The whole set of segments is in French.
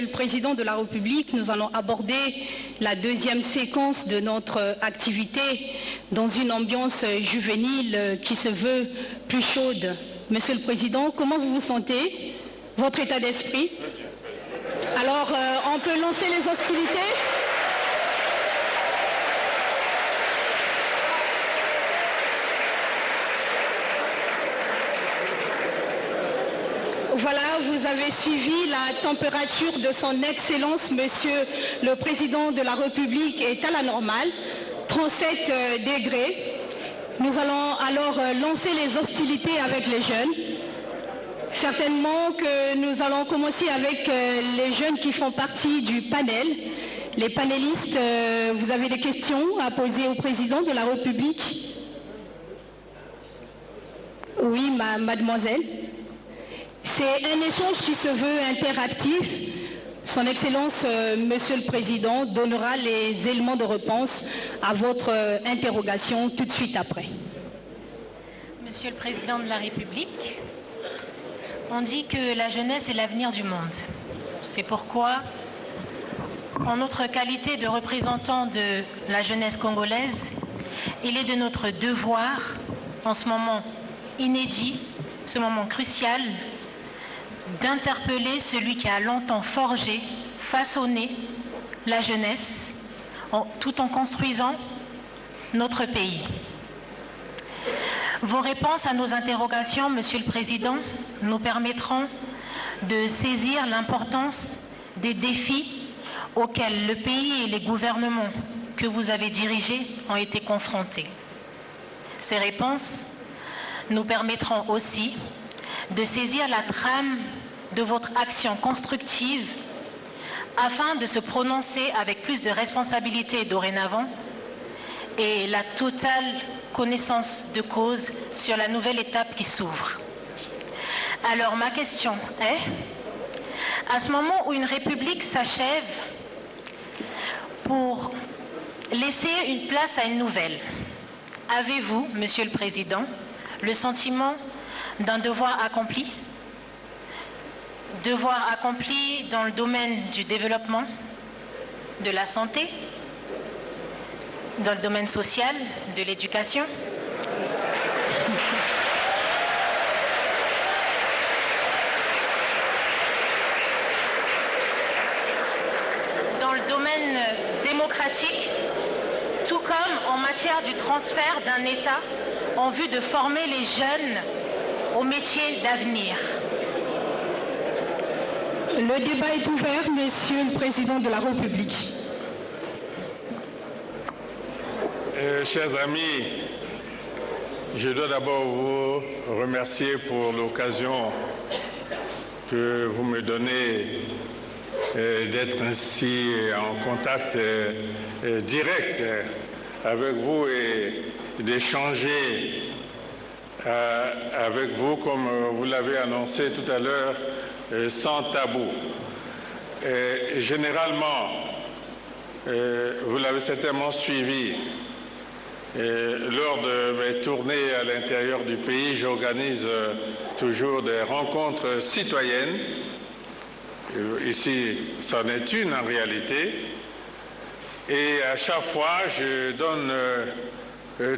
le Président de la République, nous allons aborder la deuxième séquence de notre activité dans une ambiance juvénile qui se veut plus chaude. Monsieur le Président, comment vous vous sentez? Votre état d'esprit? Alors, on peut lancer les hostilités? Voilà, vous avez suivi la température de son Excellence, Monsieur le Président de la République est à la normale, 37 degrés. Nous allons alors lancer les hostilités avec les jeunes. Certainement que nous allons commencer avec les jeunes qui font partie du panel. Les panélistes, vous avez des questions à poser au Président de la République? Oui, mademoiselle. C'est un échange qui se veut interactif. Son Excellence, Monsieur le Président, donnera les éléments de réponse à votre interrogation tout de suite après. Monsieur le Président de la République, on dit que la jeunesse est l'avenir du monde. C'est pourquoi, en notre qualité de représentant de la jeunesse congolaise, il est de notre devoir, en ce moment inédit, ce moment crucial, d'interpeller celui qui a longtemps forgé, façonné la jeunesse, tout en construisant notre pays. Vos réponses à nos interrogations, Monsieur le Président, nous permettront de saisir l'importance des défis auxquels le pays et les gouvernements que vous avez dirigés ont été confrontés. Ces réponses nous permettront aussi de saisir la trame de votre action constructive afin de se prononcer avec plus de responsabilité dorénavant et la totale connaissance de cause sur la nouvelle étape qui s'ouvre. Alors ma question est, à ce moment où une république s'achève pour laisser une place à une nouvelle, avez-vous, Monsieur le Président, le sentiment d'un devoir accompli? Devoir accompli dans le domaine du développement, de la santé, dans le domaine social, de l'éducation. Dans le domaine démocratique, tout comme en matière du transfert d'un État en vue de former les jeunes aux métiers d'avenir. Le débat est ouvert, Monsieur le Président de la République. Chers amis, je dois d'abord vous remercier pour l'occasion que vous me donnez d'être ainsi en contact direct avec vous et d'échanger avec vous, comme vous l'avez annoncé tout à l'heure, sans tabou. Généralement, vous l'avez certainement suivi, lors de mes tournées à l'intérieur du pays, j'organise toujours des rencontres citoyennes. Ici, c'en est une en réalité. Et à chaque fois, je donne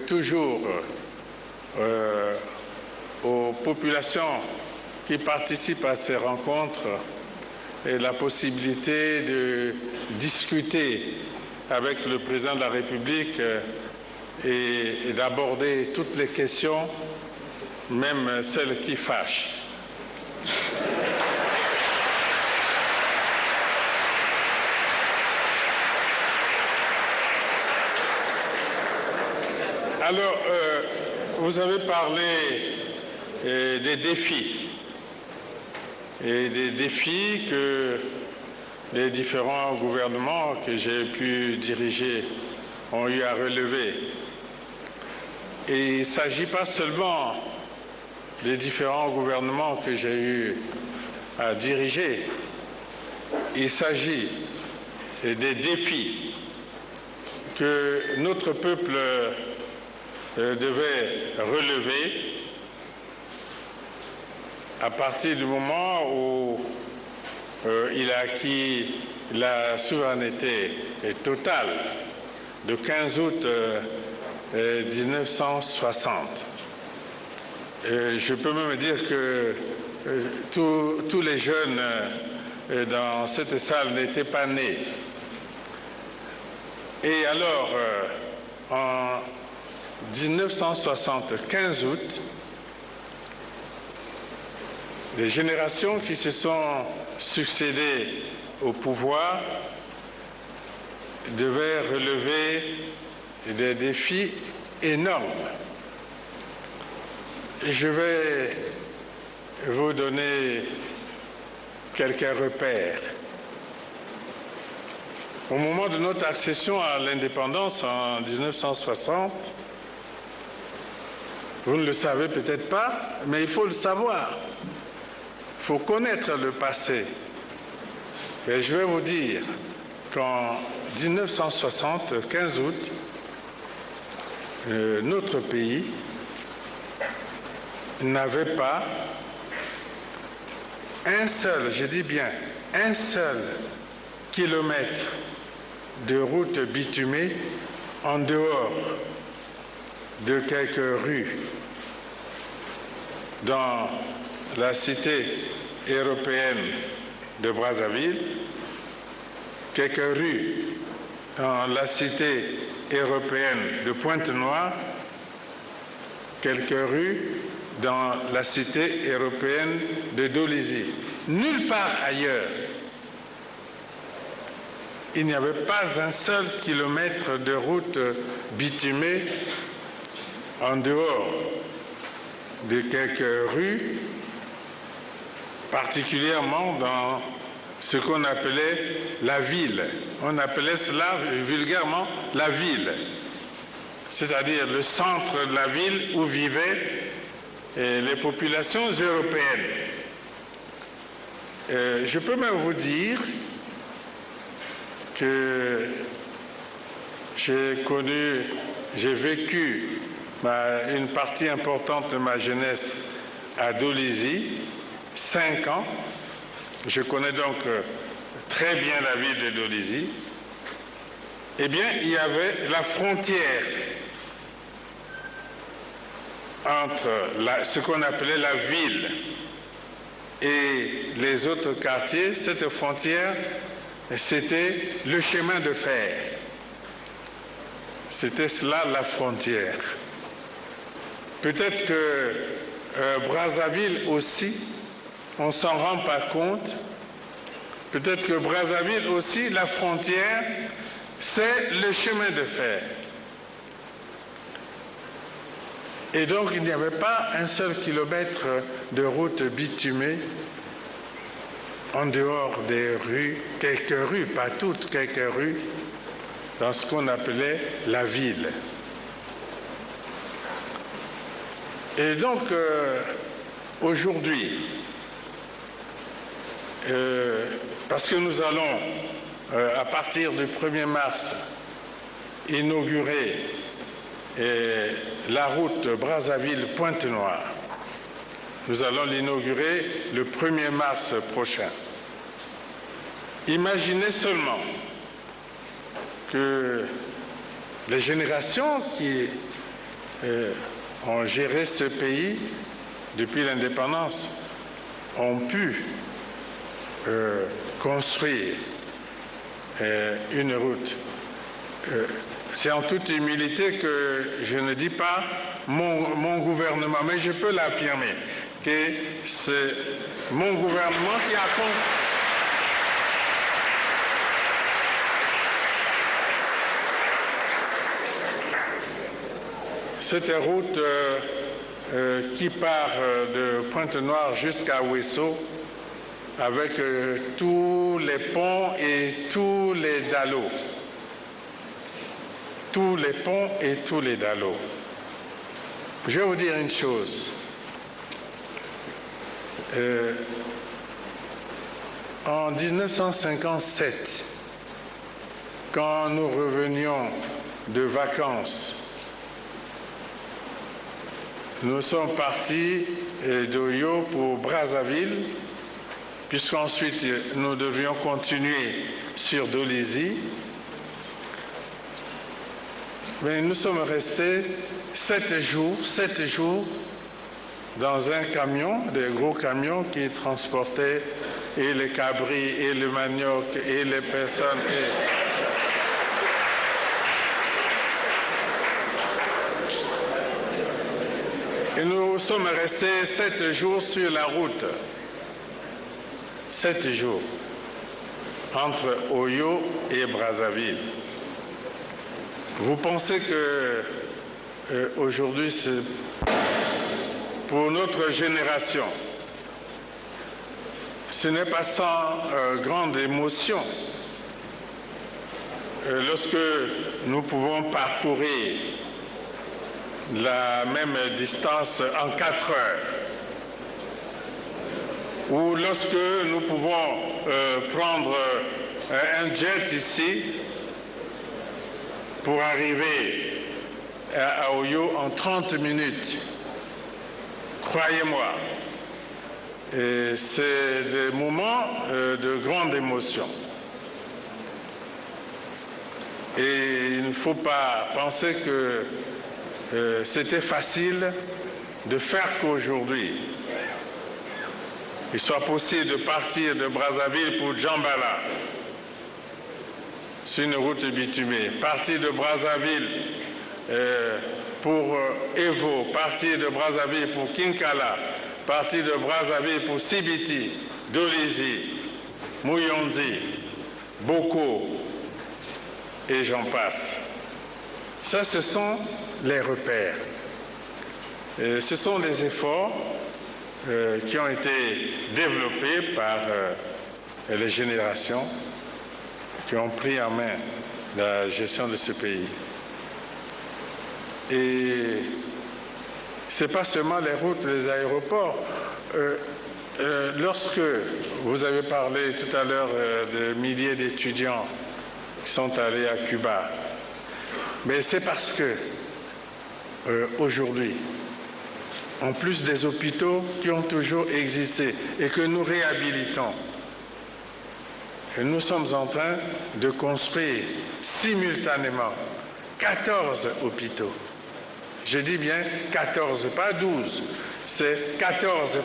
toujours aux populations qui participent à ces rencontres et la possibilité de discuter avec le Président de la République et d'aborder toutes les questions, même celles qui fâchent. Alors, vous avez parlé des défis. Et des défis que les différents gouvernements que j'ai pu diriger ont eu à relever. Et il ne s'agit pas seulement des différents gouvernements que j'ai eu à diriger, il s'agit des défis que notre peuple devait relever à partir du moment où il a acquis la souveraineté totale le 15 août 1960. Je peux même dire que tous les jeunes dans cette salle n'étaient pas nés. Et alors, en 1960, 15 août, les générations qui se sont succédées au pouvoir devaient relever des défis énormes. Je vais vous donner quelques repères. Au moment de notre accession à l'indépendance en 1960, vous ne le savez peut-être pas, mais il faut le savoir. Il faut connaître le passé. Et je vais vous dire qu'en 1960, 15 août, notre pays n'avait pas un seul, je dis bien, un seul kilomètre de route bitumée en dehors de quelques rues dans la cité européenne de Brazzaville, quelques rues dans la cité européenne de Pointe-Noire, quelques rues dans la cité européenne de Dolisie. Nulle part ailleurs, il n'y avait pas un seul kilomètre de route bitumée en dehors de quelques rues, particulièrement dans ce qu'on appelait la ville. On appelait cela vulgairement la ville, c'est-à-dire le centre de la ville où vivaient les populations européennes. Je peux même vous dire que j'ai vécu une partie importante de ma jeunesse à Dolisie, 5 ans. Je connais donc très bien la ville de Dolisie. Eh bien, il y avait la frontière entre ce qu'on appelait la ville et les autres quartiers. Cette frontière, c'était le chemin de fer. C'était cela la frontière. Peut-être que Brazzaville aussi, on ne s'en rend pas compte. Peut-être que Brazzaville aussi, la frontière, c'est le chemin de fer. Et donc, il n'y avait pas un seul kilomètre de route bitumée en dehors des rues, quelques rues, pas toutes, quelques rues, dans ce qu'on appelait la ville. Et donc, aujourd'hui, parce que nous allons, à partir du 1er mars, inaugurer la route Brazzaville-Pointe-Noire. Nous allons l'inaugurer le 1er mars prochain. Imaginez seulement que les générations qui ont géré ce pays depuis l'indépendance ont pu construire une route. C'est en toute humilité que je ne dis pas mon gouvernement, mais je peux l'affirmer, que c'est mon gouvernement qui a construit. Cette route qui part de Pointe-Noire jusqu'à Ouesso, avec tous les ponts et tous les dallots. Tous les ponts et tous les dallots. Je vais vous dire une chose. En 1957, quand nous revenions de vacances, nous sommes partis d'Oyo pour Brazzaville puisqu'ensuite nous devions continuer sur Dolisie. Mais nous sommes restés 7 jours dans un camion, des gros camions qui transportaient et les cabris, et le manioc, et les personnes. Et nous sommes restés 7 jours sur la route. 7 jours entre Oyo et Brazzaville. Vous pensez que aujourd'hui, c'est pour notre génération, ce n'est pas sans grande émotion lorsque nous pouvons parcourir la même distance en 4 heures, ou lorsque nous pouvons prendre un jet ici pour arriver à Oyo en 30 minutes. Croyez-moi, c'est des moments de grande émotion. Et il ne faut pas penser que c'était facile de faire qu'aujourd'hui, il soit possible de partir de Brazzaville pour Djambala, sur une route bitumée, partir de Brazzaville pour Evo, partir de Brazzaville pour Kinkala, partir de Brazzaville pour Sibiti, Dolisie, Mouyondi, Boko, et j'en passe. Ça, ce sont les repères. Ce sont des efforts qui ont été développés par les générations qui ont pris en main la gestion de ce pays. Et ce n'est pas seulement les routes, les aéroports. Lorsque vous avez parlé tout à l'heure de milliers d'étudiants qui sont allés à Cuba, mais c'est parce que aujourd'hui, en plus des hôpitaux qui ont toujours existé et que nous réhabilitons, nous sommes en train de construire simultanément 14 hôpitaux. Je dis bien 14, pas 12. C'est 14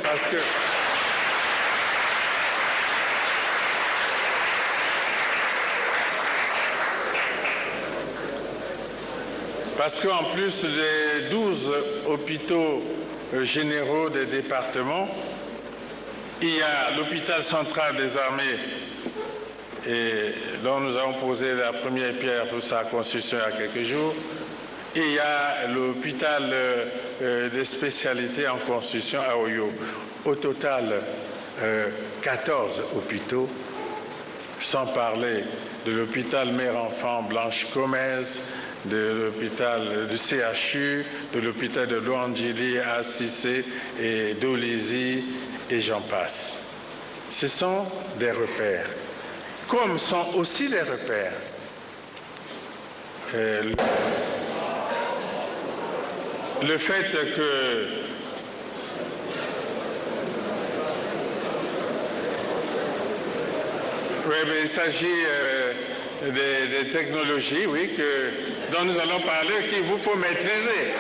parce qu'en plus des 12 hôpitaux généraux des départements, il y a l'hôpital central des armées et dont nous avons posé la première pierre pour sa construction il y a quelques jours. Et il y a l'hôpital des spécialités en construction à Oyo. Au total, 14 hôpitaux, sans parler de l'hôpital mère-enfant Blanche Gomez, de l'hôpital du CHU, de l'hôpital de Luandjili à Cissé et d'Olisie, et j'en passe. Ce sont des repères, comme sont aussi des repères le fait que il s'agit des technologies, oui, dont nous allons parler, qu'il vous faut maîtriser.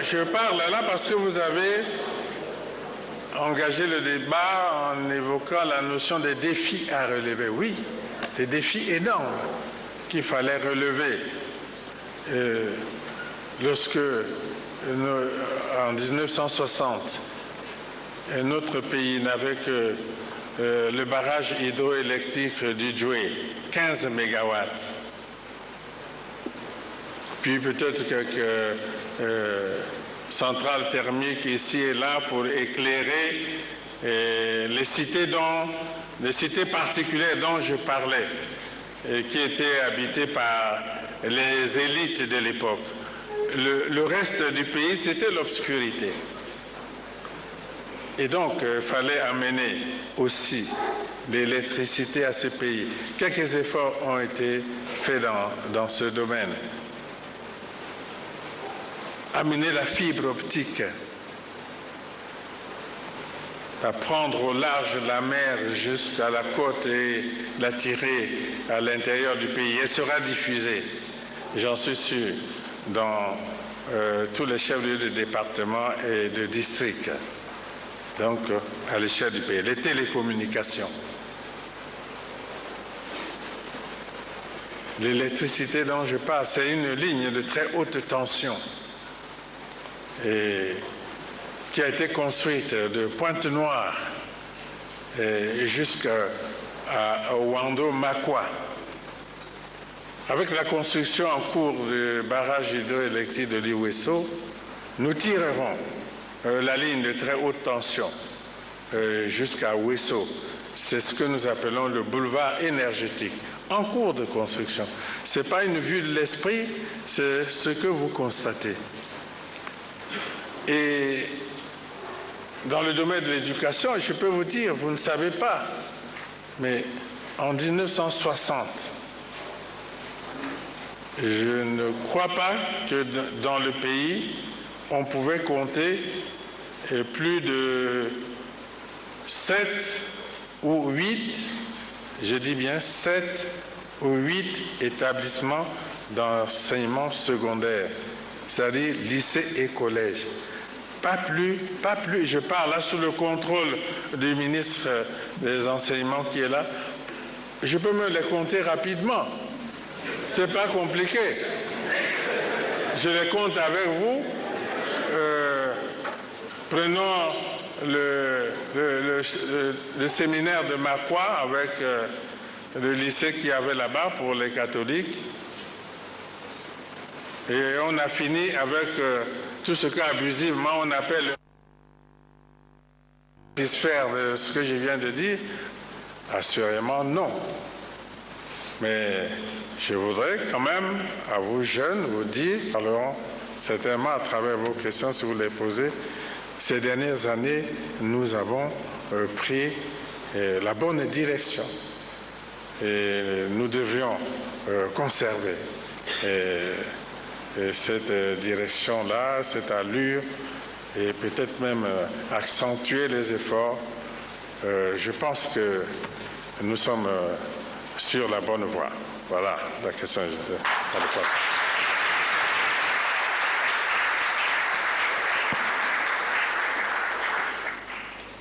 Je parle là parce que vous avez engagé le débat en évoquant la notion des défis à relever. Oui, des défis énormes qu'il fallait relever. Lorsque, en 1960, notre pays n'avait que le barrage hydroélectrique du Djoué, 15 mégawatts. Puis peut-être quelques centrales thermiques ici et là pour éclairer les cités particulières dont je parlais, et qui étaient habitées par les élites de l'époque. Le reste du pays, c'était l'obscurité. Et donc, il fallait amener aussi l'électricité à ce pays. Quelques efforts ont été faits dans ce domaine. Amener la fibre optique, à prendre au large la mer jusqu'à la côte et la tirer à l'intérieur du pays. Elle sera diffusée, j'en suis sûr, dans tous les chefs-lieux de département et de district, donc à l'échelle du pays. Les télécommunications. L'électricité dont je parle, c'est une ligne de très haute tension et qui a été construite de Pointe-Noire jusqu'à Wando-Makwa. Avec la construction en cours du barrage hydroélectrique de l'Iweso, nous tirerons la ligne de très haute tension jusqu'à Weso. C'est ce que nous appelons le boulevard énergétique, en cours de construction. Ce n'est pas une vue de l'esprit, c'est ce que vous constatez. Et dans le domaine de l'éducation, je peux vous dire, vous ne savez pas, mais en 1960, je ne crois pas que dans le pays, on pouvait compter plus de 7 ou 8, je dis bien 7 ou 8 établissements d'enseignement secondaire, c'est-à-dire lycée et collège. Pas plus, je parle là sous le contrôle du ministre des Enseignements qui est là. Je peux me les compter rapidement. Ce n'est pas compliqué. Je les compte avec vous. Prenons le séminaire de Makwa avec le lycée qu'il y avait là-bas pour les catholiques. Et on a fini avec tout ce qu'abusivement on appelle le satisfaire de ce que je viens de dire. Assurément non. Mais je voudrais quand même à vous jeunes vous dire, parlerons certainement à travers vos questions si vous les posez, ces dernières années nous avons pris la bonne direction et nous devions conserver et cette direction-là, cette allure, et peut-être même accentuer les efforts. Je pense que nous sommes sur la bonne voie. Voilà, la question est adéquate.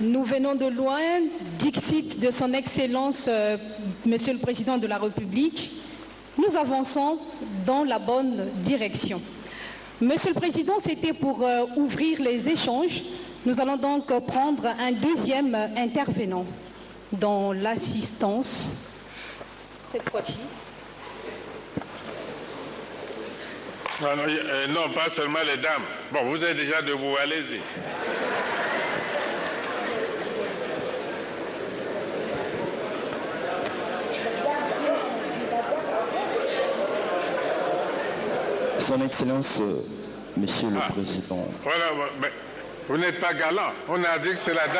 Nous venons de loin, dixit de son Excellence, Monsieur le Président de la République. Nous avançons dans la bonne direction. Monsieur le Président, c'était pour ouvrir les échanges. Nous allons donc prendre un deuxième intervenant dans l'assistance. Cette fois-ci. Non, pas seulement les dames. Bon, vous êtes déjà debout, allez-y. Son Excellence, Monsieur le Président. Voilà, mais vous n'êtes pas galant. On a dit que c'est la dame.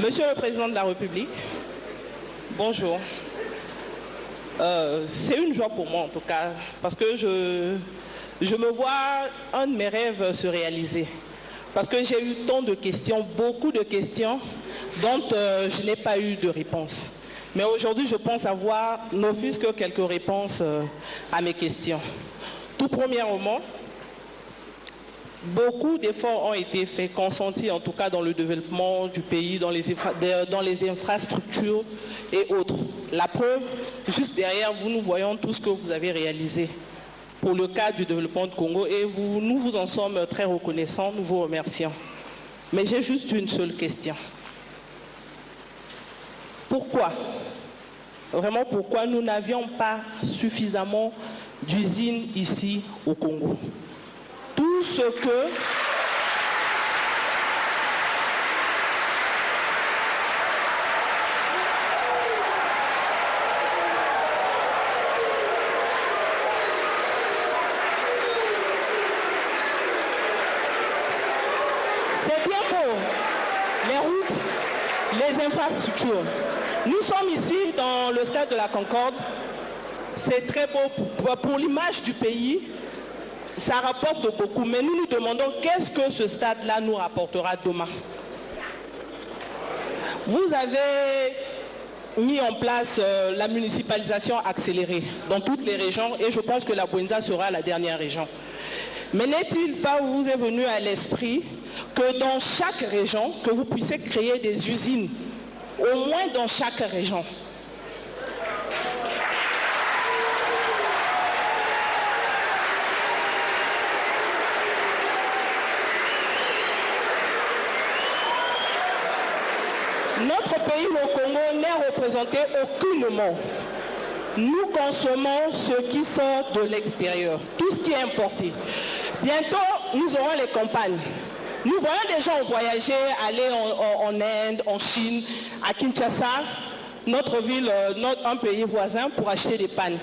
Monsieur le Président de la République, bonjour. C'est une joie pour moi en tout cas, parce que je me vois un de mes rêves se réaliser. Parce que j'ai eu tant de questions, beaucoup de questions, dont je n'ai pas eu de réponse. Mais aujourd'hui, je pense avoir, ne fût-ce que quelques réponses à mes questions. Tout premièrement, beaucoup d'efforts ont été faits, consentis en tout cas dans le développement du pays, dans les infrastructures et autres. La preuve, juste derrière vous, nous voyons tout ce que vous avez réalisé pour le cadre du développement du Congo et nous vous en sommes très reconnaissants, nous vous remercions. Mais j'ai juste une seule question. Pourquoi? Vraiment, pourquoi nous n'avions pas suffisamment d'usines ici au Congo? Tout ce que... C'est bien pour les routes, les infrastructures. Nous sommes ici dans le stade de la Concorde. C'est très beau pour l'image du pays. Ça rapporte beaucoup. Mais nous nous demandons qu'est-ce que ce stade-là nous rapportera demain. Vous avez mis en place la municipalisation accélérée dans toutes les régions et je pense que la Bouenza sera la dernière région. Mais n'est-il pas vous est venu à l'esprit que dans chaque région, que vous puissiez créer des usines, au moins dans chaque région? Notre pays, le Congo, n'est représenté aucunement. Nous consommons ce qui sort de l'extérieur, tout ce qui est importé. Bientôt, nous aurons les campagnes. Nous voyons des gens voyager, aller en Inde, en Chine, à Kinshasa, notre ville, un pays voisin, pour acheter des pannes.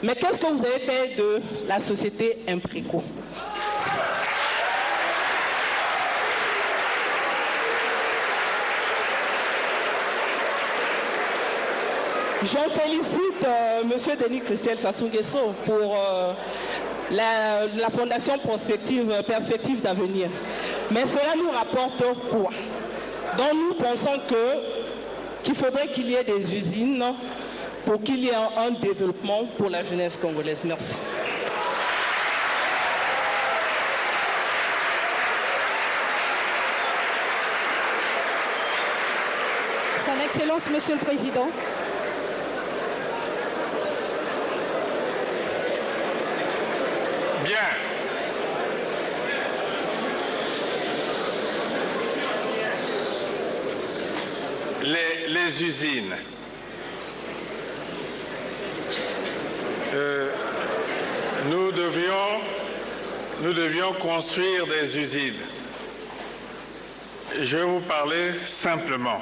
Mais qu'est-ce que vous avez fait de la société Impreco? Je félicite M. Denis Christel Sassou Nguesso pour la Fondation Perspective d'Avenir. Mais cela nous rapporte quoi? Donc nous pensons qu'il faudrait qu'il y ait des usines pour qu'il y ait un développement pour la jeunesse congolaise. Merci. Son Excellence, Monsieur le Président. Bien. Les usines. Nous devions construire des usines. Je vais vous parler simplement.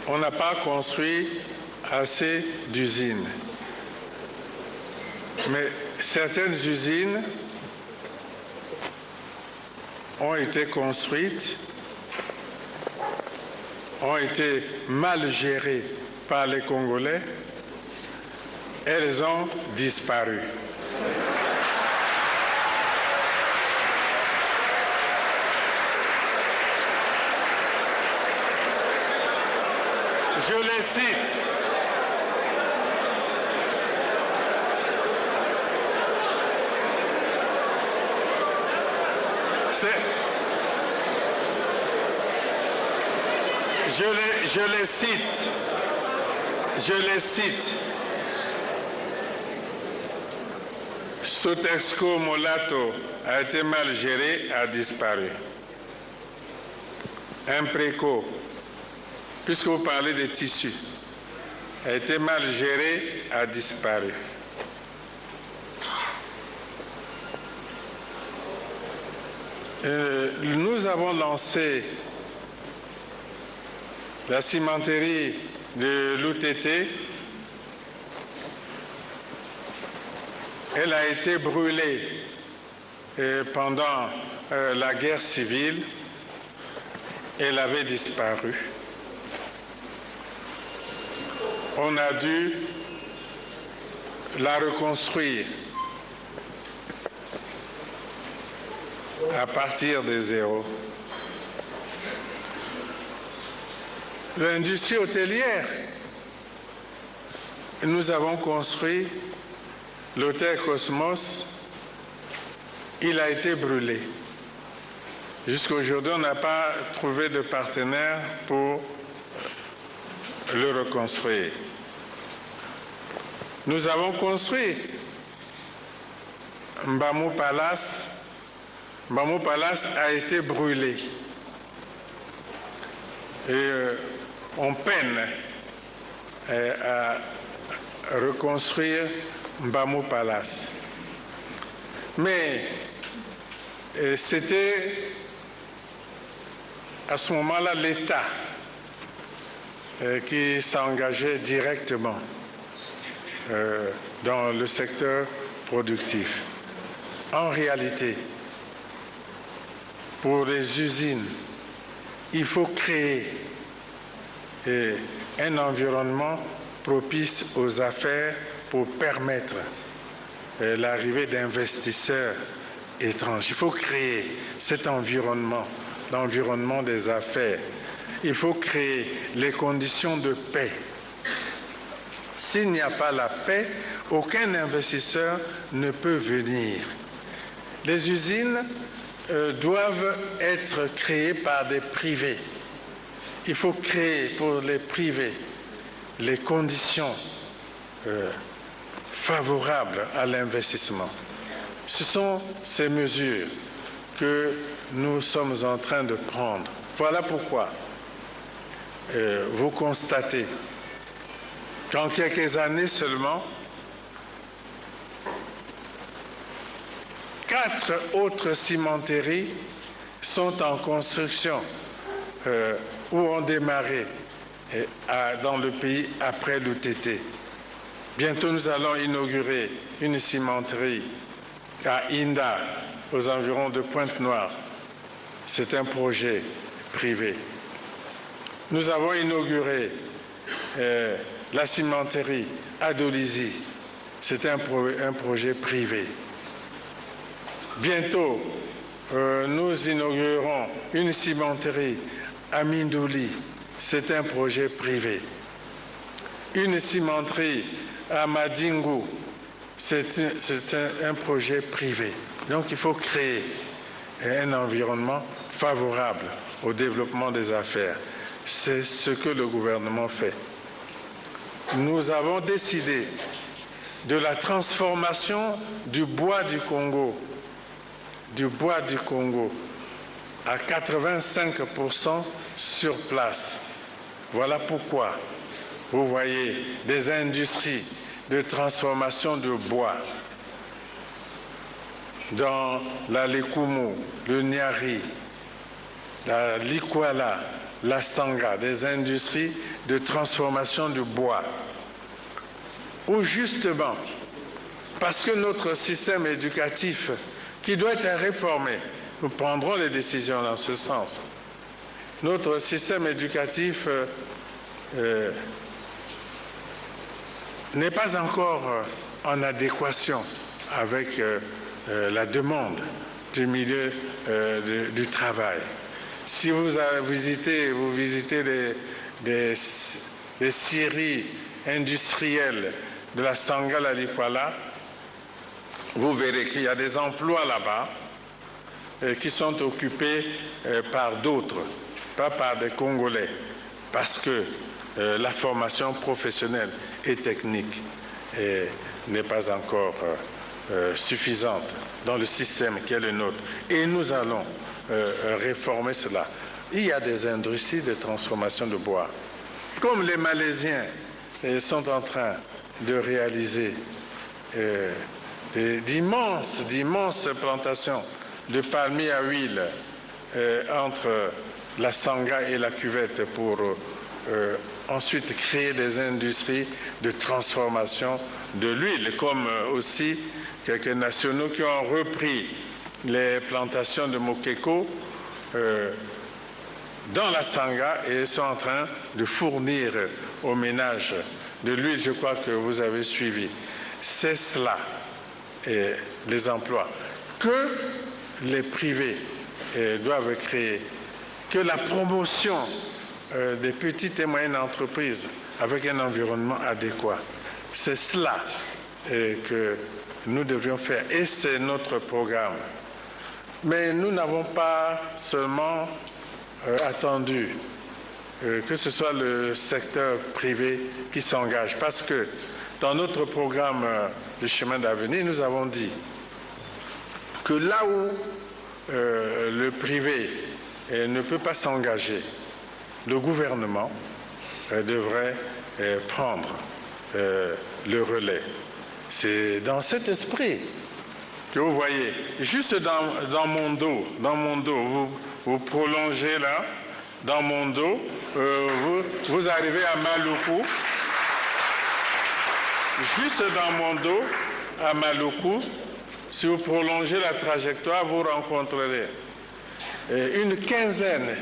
On n'a pas construit assez d'usines. Mais certaines usines ont été construites, ont été mal gérées par les Congolais, elles ont disparu. Je les cite. Je les cite. Sotexco Molato a été mal géré, a disparu. Impreco, puisque vous parlez des tissus, a été mal géré, a disparu. Nous avons lancé la cimenterie de l'UTT. Elle a été brûlée pendant la guerre civile. Elle avait disparu. On a dû la reconstruire à partir de zéro. L'industrie hôtelière, nous avons construit l'hôtel Cosmos, il a été brûlé. Jusqu'à aujourd'hui, on n'a pas trouvé de partenaire pour le reconstruire. Nous avons construit Mbamou Palace. Mbamou Palace a été brûlé. Et on peine à reconstruire Mbamou Palace. Mais c'était à ce moment-là l'État qui s'engageait directement dans le secteur productif. En réalité, pour les usines, il faut créer un environnement propice aux affaires pour permettre l'arrivée d'investisseurs étrangers. Il faut créer cet environnement, l'environnement des affaires. Il faut créer les conditions de paix. S'il n'y a pas la paix, aucun investisseur ne peut venir. Les usines doivent être créées par des privés. Il faut créer pour les privés les conditions favorables à l'investissement. Ce sont ces mesures que nous sommes en train de prendre. Voilà pourquoi vous constatez qu'en quelques années seulement, 4 autres cimenteries sont en construction ou ont démarré dans le pays après l'UTT. Bientôt, nous allons inaugurer une cimenterie à Inda, aux environs de Pointe-Noire. C'est un projet privé. Nous avons inauguré la cimenterie à Dolisie. C'est un projet privé. Bientôt, nous inaugurerons une cimenterie à Mindouli. C'est un projet privé. Une cimenterie à Madingu. C'est un projet privé. Donc il faut créer un environnement favorable au développement des affaires. C'est ce que le gouvernement fait. Nous avons décidé de la transformation du bois du Congo à 85% sur place. Voilà pourquoi vous voyez des industries de transformation de bois dans la Lekumu, le Nyari, la Likwala, la Sanga, des industries de transformation de bois. Ou justement, parce que notre système éducatif, qui doit être réformé, nous prendrons les décisions dans ce sens. Notre système éducatif n'est pas encore en adéquation avec la demande du milieu du travail. Si vous visitez des scieries industrielles de la Sangala Likwala, vous verrez qu'il y a des emplois là-bas qui sont occupés par d'autres, pas par des Congolais, parce que la formation professionnelle et technique n'est pas encore suffisante dans le système qui est le nôtre. Et nous allons réformer cela. Il y a des industries de transformation de bois. Comme les Malaisiens sont en train de réaliser d'immenses plantations de palmiers à huile entre la Sanga et la Cuvette pour ensuite créer des industries de transformation de l'huile, comme aussi quelques nationaux qui ont repris les plantations de Mokeko dans la Sanga et sont en train de fournir aux ménages de l'huile. Je crois que vous avez suivi. C'est cela, les emplois, que les privés doivent créer, que la promotion des petites et moyennes entreprises avec un environnement adéquat. C'est cela que nous devrions faire et c'est notre programme. Mais nous n'avons pas seulement attendu que ce soit le secteur privé qui s'engage, parce que dans notre programme de chemin d'avenir, nous avons dit que là où le privé ne peut pas s'engager, le gouvernement devrait prendre le relais. C'est dans cet esprit que vous voyez, juste dans mon dos, vous prolongez là, dans mon dos, vous arrivez à Maluku, juste dans mon dos, à Maluku, si vous prolongez la trajectoire, vous rencontrerez une quinzaine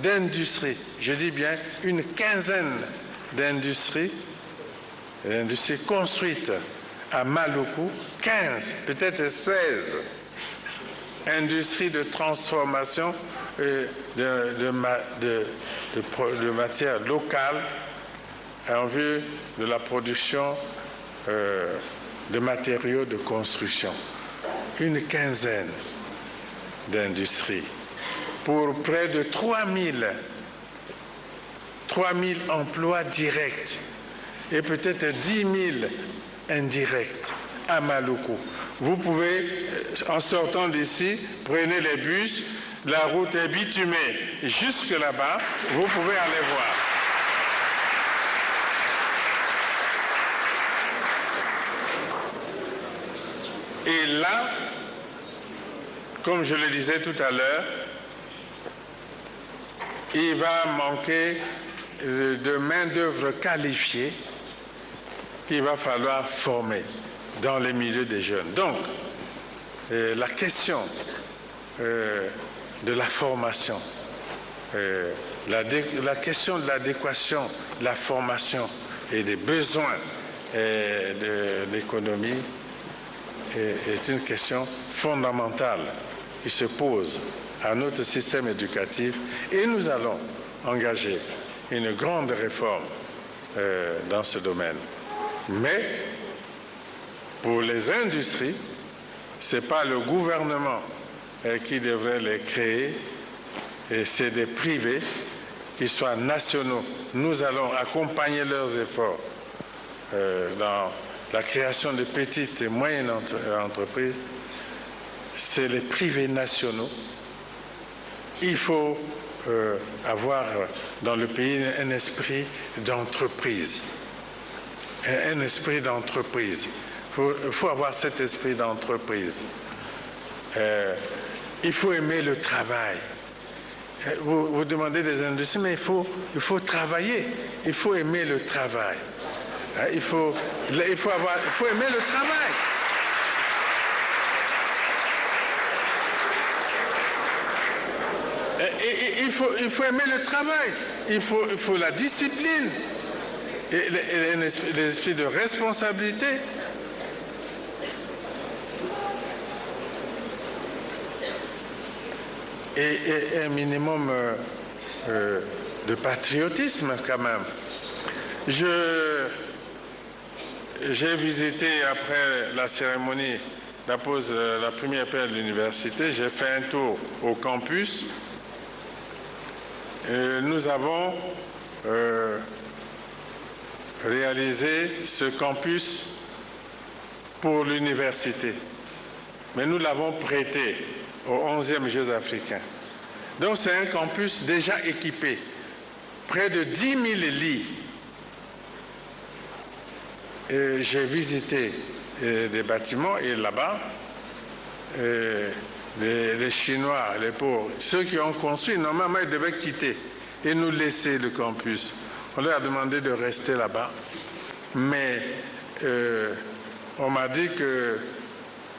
d'industries, je dis bien une quinzaine d'industries construites à Maluku, 15, peut-être 16 industries de transformation de matières locales en vue de la production de matériaux de construction. Une quinzaine d'industries pour près de 3000 emplois directs et peut-être 10 000 indirects à Maluku. Vous pouvez, en sortant d'ici, prenez les bus, la route est bitumée jusque là-bas, vous pouvez aller voir. Et là, comme je le disais tout à l'heure, il va manquer de main-d'œuvre qualifiée qu'il va falloir former dans les milieux des jeunes. Donc, la question de la formation, la question de l'adéquation de la formation et des besoins de l'économie est une question fondamentale qui se pose à notre système éducatif et nous allons engager une grande réforme dans ce domaine. Mais pour les industries, ce n'est pas le gouvernement qui devrait les créer, et c'est des privés qui soient nationaux. Nous allons accompagner leurs efforts dans la création de petites et moyennes entreprises. C'est les privés nationaux. Il faut avoir dans le pays un esprit d'entreprise. Un esprit d'entreprise. Il faut avoir cet esprit d'entreprise. Il faut aimer le travail. Vous demandez des industries, mais il faut travailler. Il faut aimer le travail. Il faut aimer le travail. Il faut aimer le travail. Il faut la discipline. Et l'esprit de responsabilité. Et un minimum de patriotisme quand même. J'ai visité après la cérémonie, la première pierre de l'université, j'ai fait un tour au campus. Nous avons réalisé ce campus pour l'université, mais nous l'avons prêté aux 11e Jeux africains. Donc c'est un campus déjà équipé, près de 10 000 lits. J'ai visité des bâtiments et là-bas, les Chinois, les pauvres, ceux qui ont construit, normalement ils devaient quitter et nous laisser le campus. On leur a demandé de rester là-bas, mais on m'a dit que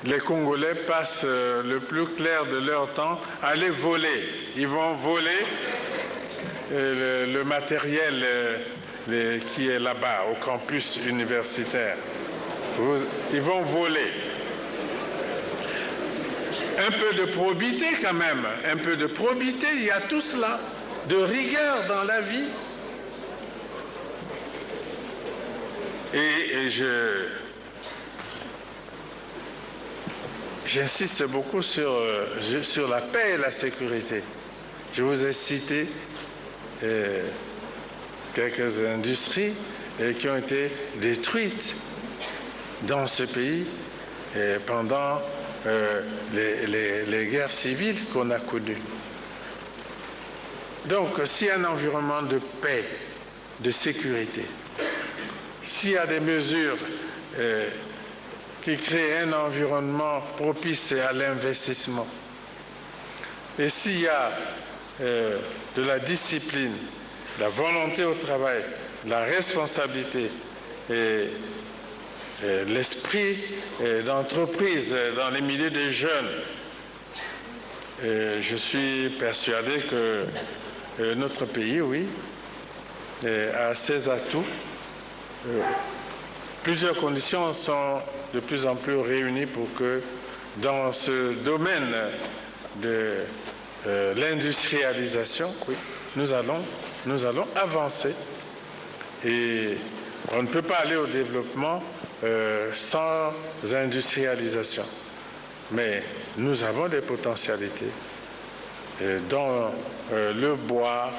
les Congolais passent le plus clair de leur temps à aller voler. Ils vont voler le matériel qui est là-bas, au campus universitaire. Ils vont voler. Un peu de probité quand même, un peu de probité, il y a tout cela, de rigueur dans la vie. Et j'insiste beaucoup sur la paix et la sécurité. Je vous ai cité quelques industries qui ont été détruites dans ce pays pendant les guerres civiles qu'on a connues. Donc, s'il y a un environnement de paix, de sécurité, s'il y a des mesures qui créent un environnement propice à l'investissement, et s'il y a de la discipline, de la volonté au travail, de la responsabilité et l'esprit d'entreprise dans les milieux des jeunes, je suis persuadé que notre pays, oui, a ses atouts. Plusieurs conditions sont de plus en plus réunies pour que dans ce domaine de l'industrialisation, oui, nous allons avancer. Et on ne peut pas aller au développement sans industrialisation. Mais nous avons des potentialités dans le bois,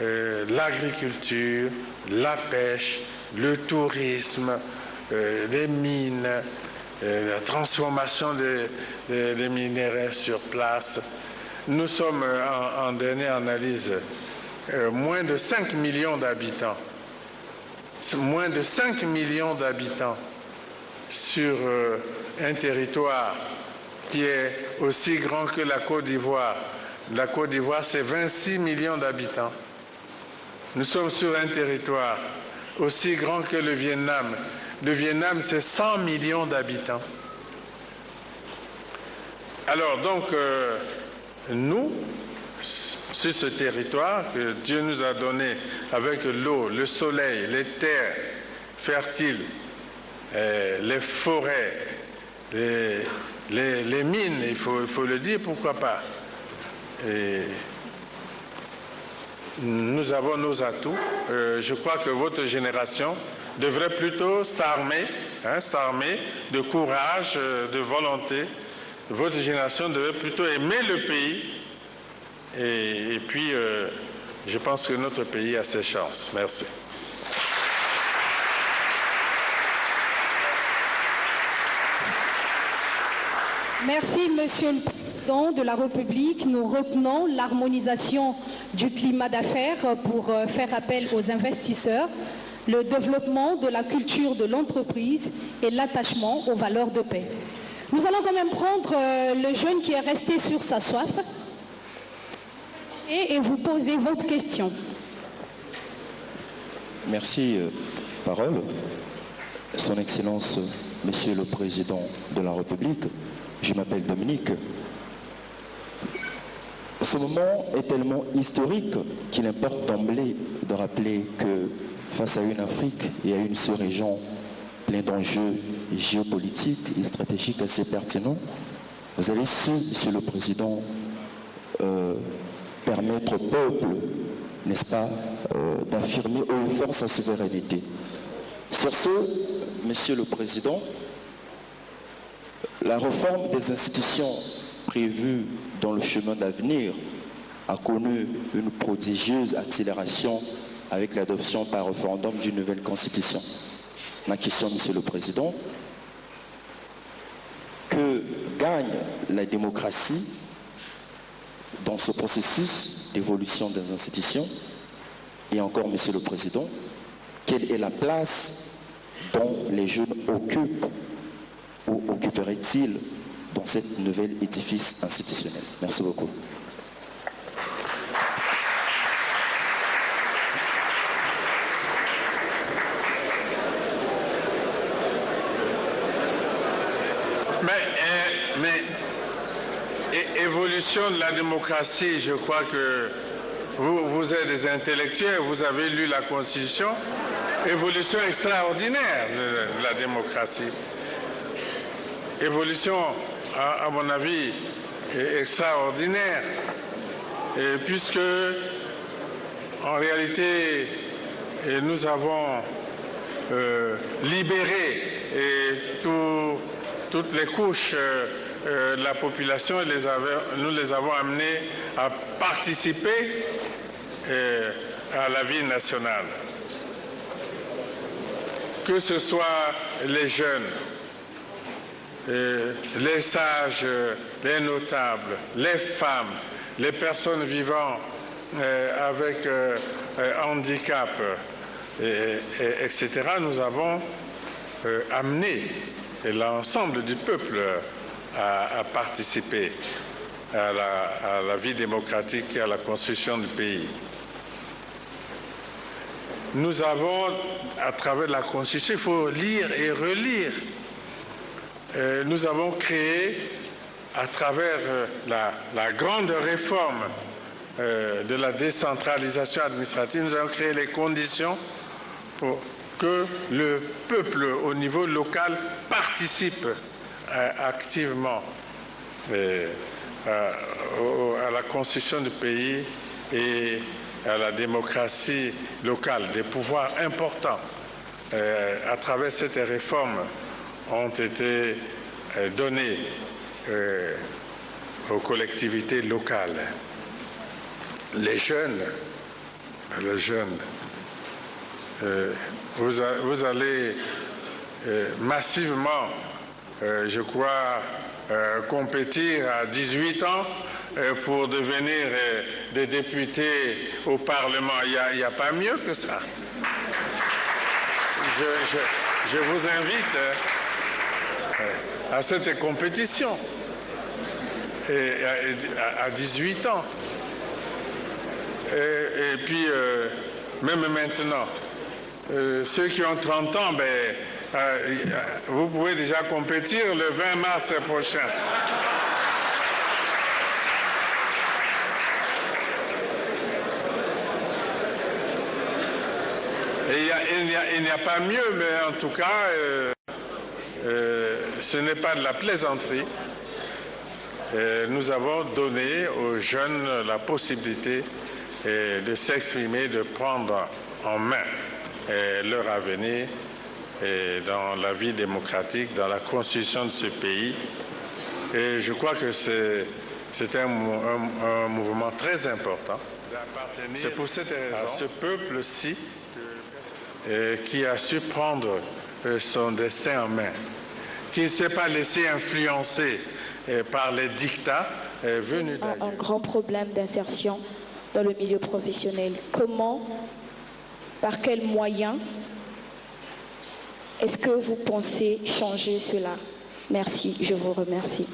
l'agriculture, la pêche, le tourisme, les mines, la transformation des minéraux sur place. Nous sommes, en dernière analyse, moins de 5 millions d'habitants. Moins de 5 millions d'habitants sur un territoire qui est aussi grand que la Côte d'Ivoire. La Côte d'Ivoire, c'est 26 millions d'habitants. Nous sommes sur un territoire aussi grand que le Vietnam. Le Vietnam, c'est 100 millions d'habitants. Alors, donc, nous, sur ce territoire que Dieu nous a donné avec l'eau, le soleil, les terres fertiles, les forêts, les mines, il faut le dire, pourquoi pas. Et nous avons nos atouts. Je crois que votre génération devrait plutôt s'armer de courage, de volonté. Votre génération devrait plutôt aimer le pays. Et puis, je pense que notre pays a ses chances. Merci. Merci, Monsieur le Président de la République. Nous retenons l'harmonisation du climat d'affaires pour faire appel aux investisseurs, le développement de la culture de l'entreprise et l'attachement aux valeurs de paix. Nous allons quand même prendre le jeune qui est resté sur sa soif et vous poser votre question. Merci. Parole. Son Excellence, Monsieur le Président de la République, je m'appelle Dominique. Ce moment est tellement historique qu'il importe d'emblée de rappeler que face à une Afrique et à une sous-région pleine d'enjeux géopolitiques et stratégiques assez pertinents, vous avez su, Monsieur le Président, permettre au peuple, n'est-ce pas, d'affirmer haut et fort sa souveraineté. Sur ce, Monsieur le Président, la réforme des institutions prévues dans le chemin d'avenir a connu une prodigieuse accélération avec l'adoption par référendum d'une nouvelle constitution. Ma question, Monsieur le Président, que gagne la démocratie dans ce processus d'évolution des institutions? Et encore, Monsieur le Président, quelle est la place dont les jeunes occupent ou occuperaient-ils dans cet nouvel édifice institutionnel? Merci beaucoup. Mais évolution de la démocratie, je crois que vous êtes des intellectuels, vous avez lu la Constitution. Évolution extraordinaire de la démocratie. Évolution, à mon avis, extraordinaire, puisque en réalité, nous avons libéré toutes les couches de la population et nous les avons amenés à participer à la vie nationale. Que ce soit les jeunes, les sages, les notables, les femmes, les personnes vivant avec handicap, etc., nous avons amené l'ensemble du peuple à participer à la vie démocratique et à la construction du pays. Nous avons, à travers la Constitution, il faut lire et relire, nous avons créé, à travers la grande réforme de la décentralisation administrative, nous avons créé les conditions pour que le peuple au niveau local participe activement à la construction du pays et à la démocratie locale. Des pouvoirs importants à travers cette réforme ont été donnés aux collectivités locales. Les jeunes, vous allez massivement, je crois, compétir à 18 ans pour devenir des députés au Parlement. Il n'y a pas mieux que ça. Je vous invite à cette compétition à 18 ans. Et puis, même maintenant, ceux qui ont 30 ans, vous pouvez déjà compétir le 20 mars prochain. Et il n'y a pas mieux, mais en tout cas, ce n'est pas de la plaisanterie. Nous avons donné aux jeunes la possibilité de s'exprimer, de prendre en main leur avenir dans la vie démocratique, dans la constitution de ce pays. Et je crois que c'est un mouvement très important. C'est pour cette raison à ce peuple-ci qui a su prendre son destin en main, qui ne s'est pas laissé influencer par les dictats venus d'ailleurs. Un grand problème d'insertion dans le milieu professionnel. Comment, par quels moyens est-ce que vous pensez changer cela? Merci, je vous remercie.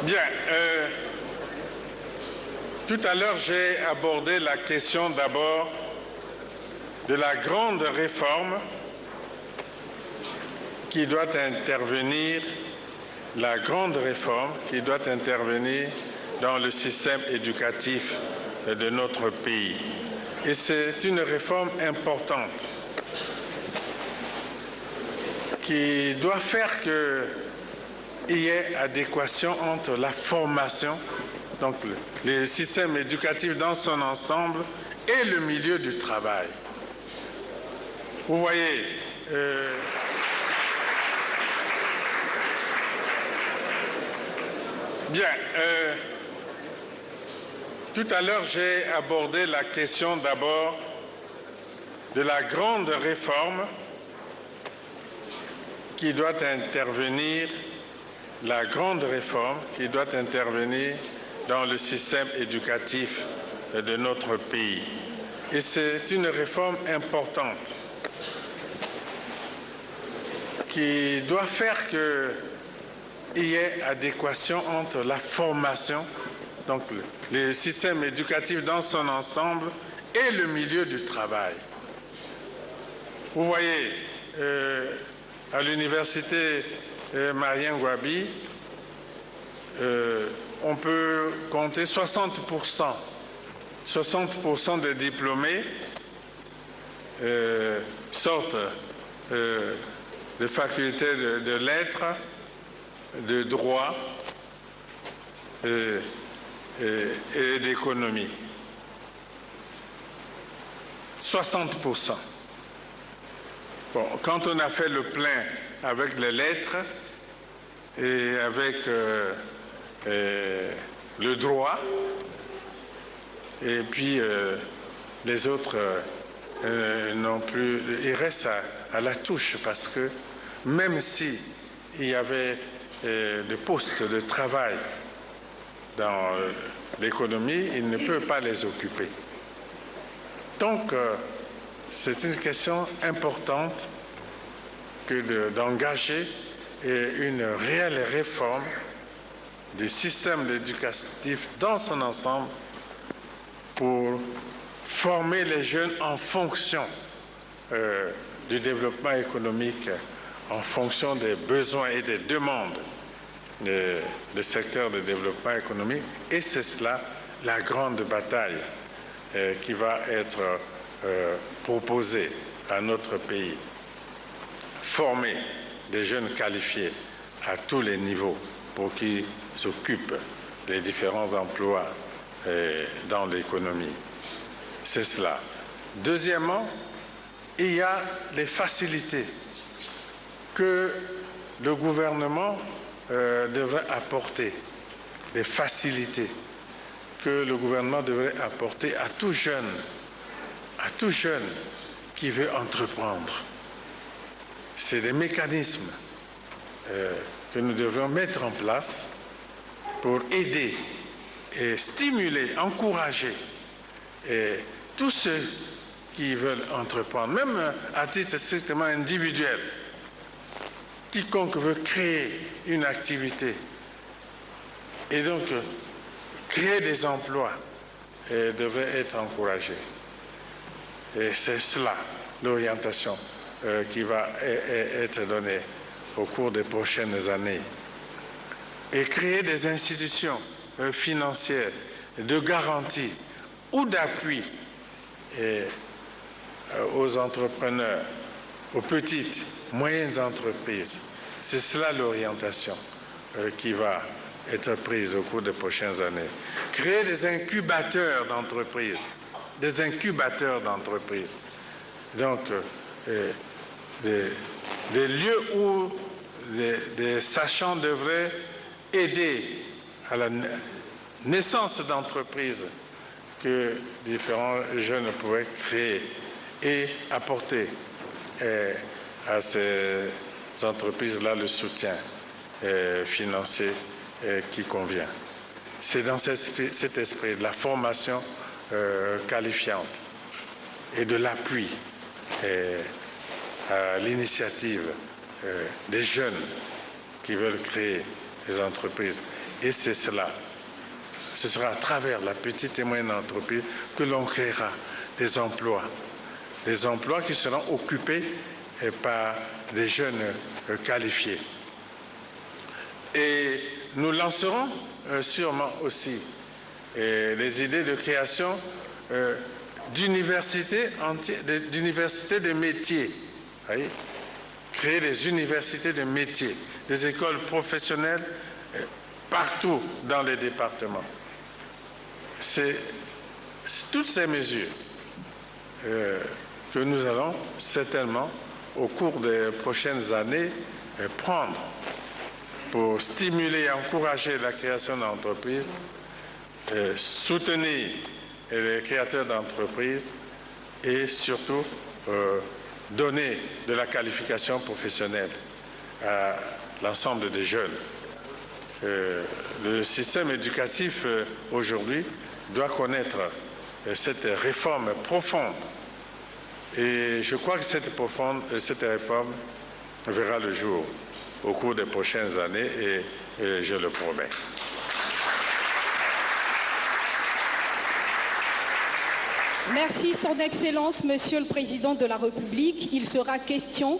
Bien, tout à l'heure j'ai abordé la question d'abord de la grande réforme qui doit intervenir, la grande réforme qui doit intervenir dans le système éducatif de notre pays. Et c'est une réforme importante qui doit faire qu'il y ait adéquation entre la formation, donc le système éducatif dans son ensemble, et le milieu du travail. Vous voyez, bien, tout à l'heure j'ai abordé la question d'abord de la grande réforme qui doit intervenir, la grande réforme qui doit intervenir dans le système éducatif de notre pays. Et c'est une réforme importante qui doit faire qu'il y ait adéquation entre la formation, donc le système éducatif dans son ensemble, et le milieu du travail. Vous voyez, à l'université Marien Ngouabi, on peut compter 60% des diplômés sortent des facultés de lettres, de droit et d'économie. 60%. Bon, quand on a fait le plein avec les lettres et avec le droit, et puis les autres non plus, ils restent à la touche parce que même si il y avait des postes de travail dans l'économie, il ne peut pas les occuper. Donc, c'est une question importante que d'engager une réelle réforme du système éducatif dans son ensemble pour former les jeunes en fonction du développement économique, en fonction des besoins et des demandes des secteurs de développement économique. Et c'est cela la grande bataille qui va être proposée à notre pays. Former des jeunes qualifiés à tous les niveaux pour qu'ils s'occupent des différents emplois dans l'économie. C'est cela. Deuxièmement, il y a les facilités que le gouvernement devrait apporter, des facilités que le gouvernement devrait apporter à tout jeune qui veut entreprendre. C'est des mécanismes que nous devons mettre en place pour aider et stimuler, encourager tous ceux qui veulent entreprendre, même à titre strictement individuel. Quiconque veut créer une activité et donc créer des emplois devrait être encouragé. Et c'est cela, l'orientation qui va être donnée au cours des prochaines années. Et créer des institutions financières de garantie ou d'appui aux entrepreneurs, aux petites, moyennes entreprises. C'est cela l'orientation qui va être prise au cours des prochaines années. Créer des incubateurs d'entreprises, Donc, des lieux où des sachants devraient aider à la naissance d'entreprises que différents jeunes pourraient créer et apporter à ces entreprises-là le soutien financier qui convient. C'est dans cet esprit de la formation qualifiante et de l'appui à l'initiative des jeunes qui veulent créer des entreprises. Et c'est cela. Ce sera à travers la petite et moyenne entreprise que l'on créera des emplois qui seront occupés par des jeunes qualifiés. Et nous lancerons sûrement aussi les idées de création d'universités de métiers. Voyez, créer des universités de métiers, des écoles professionnelles partout dans les départements. C'est toutes ces mesures que nous allons certainement, au cours des prochaines années, prendre pour stimuler et encourager la création d'entreprises, soutenir les créateurs d'entreprises et surtout donner de la qualification professionnelle à l'ensemble des jeunes. Le système éducatif aujourd'hui doit connaître cette réforme profonde. Et je crois que cette réforme verra le jour au cours des prochaines années et je le promets. Merci, Son Excellence, Monsieur le Président de la République. Il sera question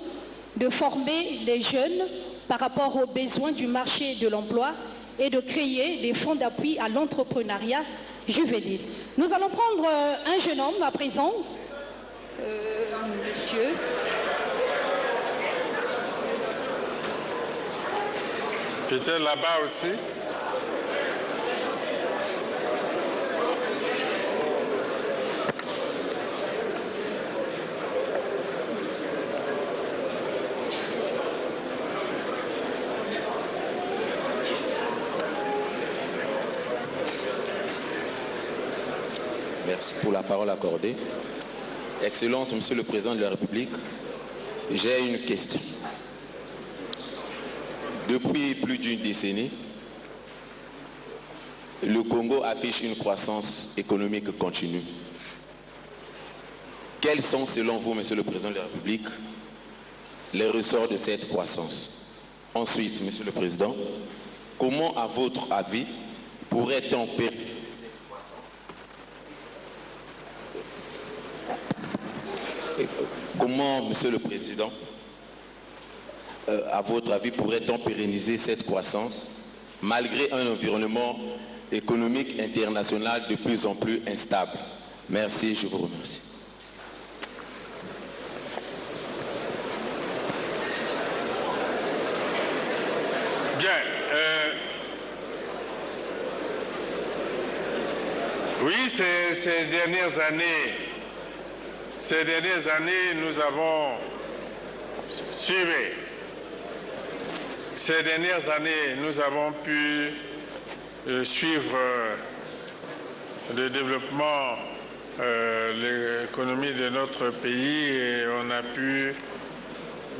de former les jeunes par rapport aux besoins du marché de l'emploi et de créer des fonds d'appui à l'entrepreneuriat juvénile. Nous allons prendre un jeune homme à présent. Monsieur. J'étais là-bas aussi. Merci pour la parole accordée. Excellence, Monsieur le Président de la République, j'ai une question. Depuis plus d'une décennie, le Congo affiche une croissance économique continue. Quels sont, selon vous, Monsieur le Président de la République, les ressorts de cette croissance? Ensuite, Monsieur le Président, comment, à votre avis, pourrait-on pérenniser Comment, Monsieur le Président, à votre avis, pourrait-on pérenniser cette croissance malgré un environnement économique international de plus en plus instable? Merci, je vous remercie. Bien. Oui, ces dernières années, nous avons suivi. Ces dernières années, nous avons pu suivre le développement de l'économie de notre pays et on a pu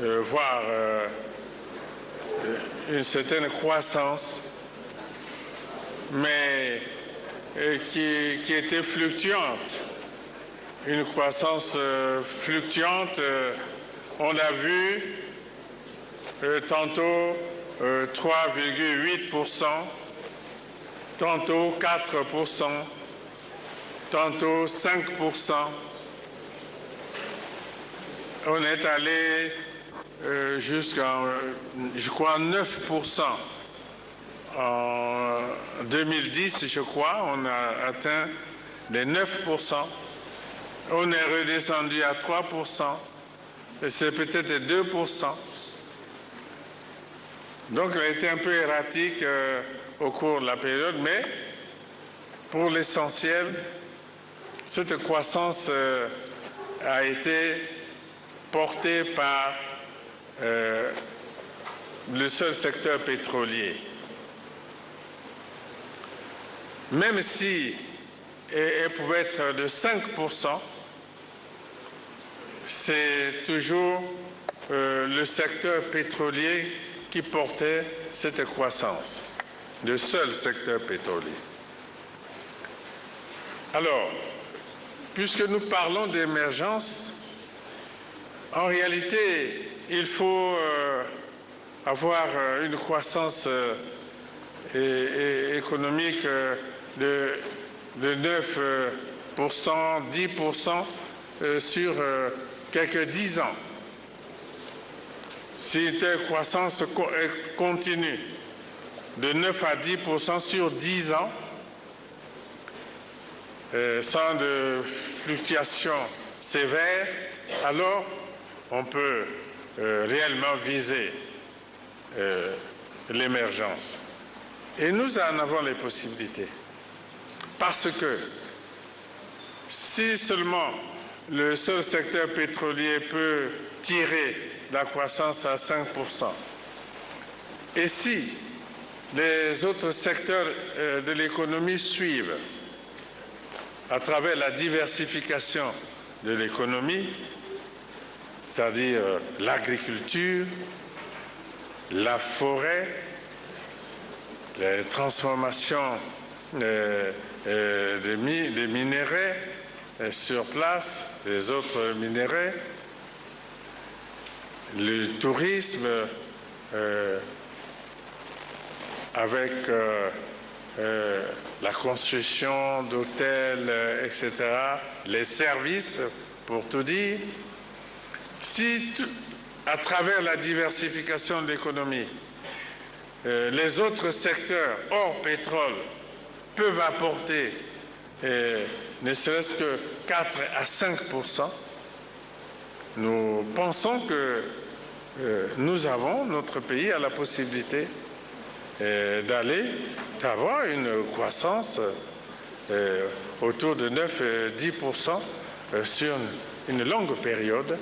voir une certaine croissance, mais qui était fluctuante. Une croissance fluctuante, on a vu tantôt 3,8%, tantôt 4%, tantôt 5%. On est allé jusqu'à, je crois, 9%. En 2010, je crois, on a atteint les 9%. On est redescendu à 3%. Et c'est peut-être 2%. Donc, elle a été un peu erratique au cours de la période, mais pour l'essentiel, cette croissance a été portée par le seul secteur pétrolier. Même si elle pouvait être de 5%, c'est toujours le secteur pétrolier qui portait cette croissance, le seul secteur pétrolier. Alors, puisque nous parlons d'émergence, en réalité, il faut avoir une croissance économique de 9%, 10% sur quelques 10 ans. Si une croissance continue de 9 à 10% sur 10 ans, sans de fluctuations sévères, alors on peut réellement viser l'émergence. Et nous en avons les possibilités. Parce que si seulement le seul secteur pétrolier peut tirer la croissance à 5%, et si les autres secteurs de l'économie suivent à travers la diversification de l'économie, c'est-à-dire l'agriculture, la forêt, les transformations des minéraux sur place, les autres minéraux, le tourisme avec la construction d'hôtels, etc., les services, pour tout dire. Si, à travers la diversification de l'économie, les autres secteurs hors pétrole peuvent apporter ne serait-ce que 4 à 5%, nous pensons que notre pays a la possibilité d'avoir une croissance autour de 9-10% sur une longue période.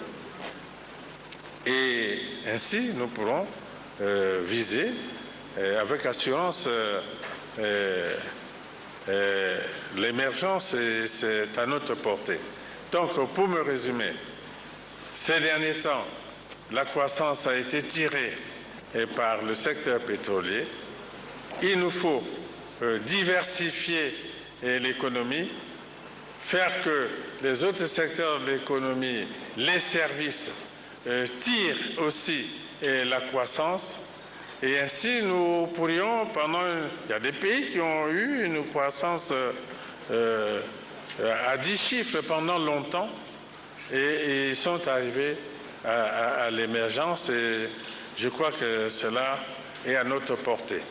Et ainsi, nous pourrons viser avec assurance l'émergence, et c'est à notre portée. Donc, pour me résumer, ces derniers temps, la croissance a été tirée et par le secteur pétrolier. Il nous faut diversifier l'économie, faire que les autres secteurs de l'économie, les services, tirent aussi la croissance. Et ainsi, nous pourrions, il y a des pays qui ont eu une croissance à 10 chiffres pendant longtemps et ils sont arrivés à l'émergence et je crois que cela est à notre portée.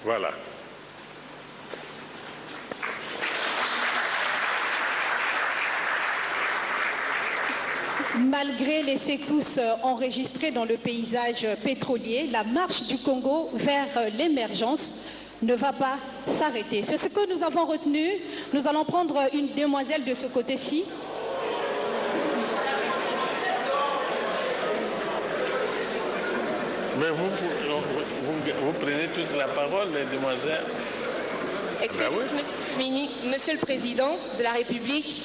Voilà. Malgré les secousses enregistrées dans le paysage pétrolier, la marche du Congo vers l'émergence ne va pas s'arrêter. C'est ce que nous avons retenu. Nous allons prendre une demoiselle de ce côté-ci. Mais vous prenez toute la parole, les demoiselles. Excellence, Monsieur le Président de la République,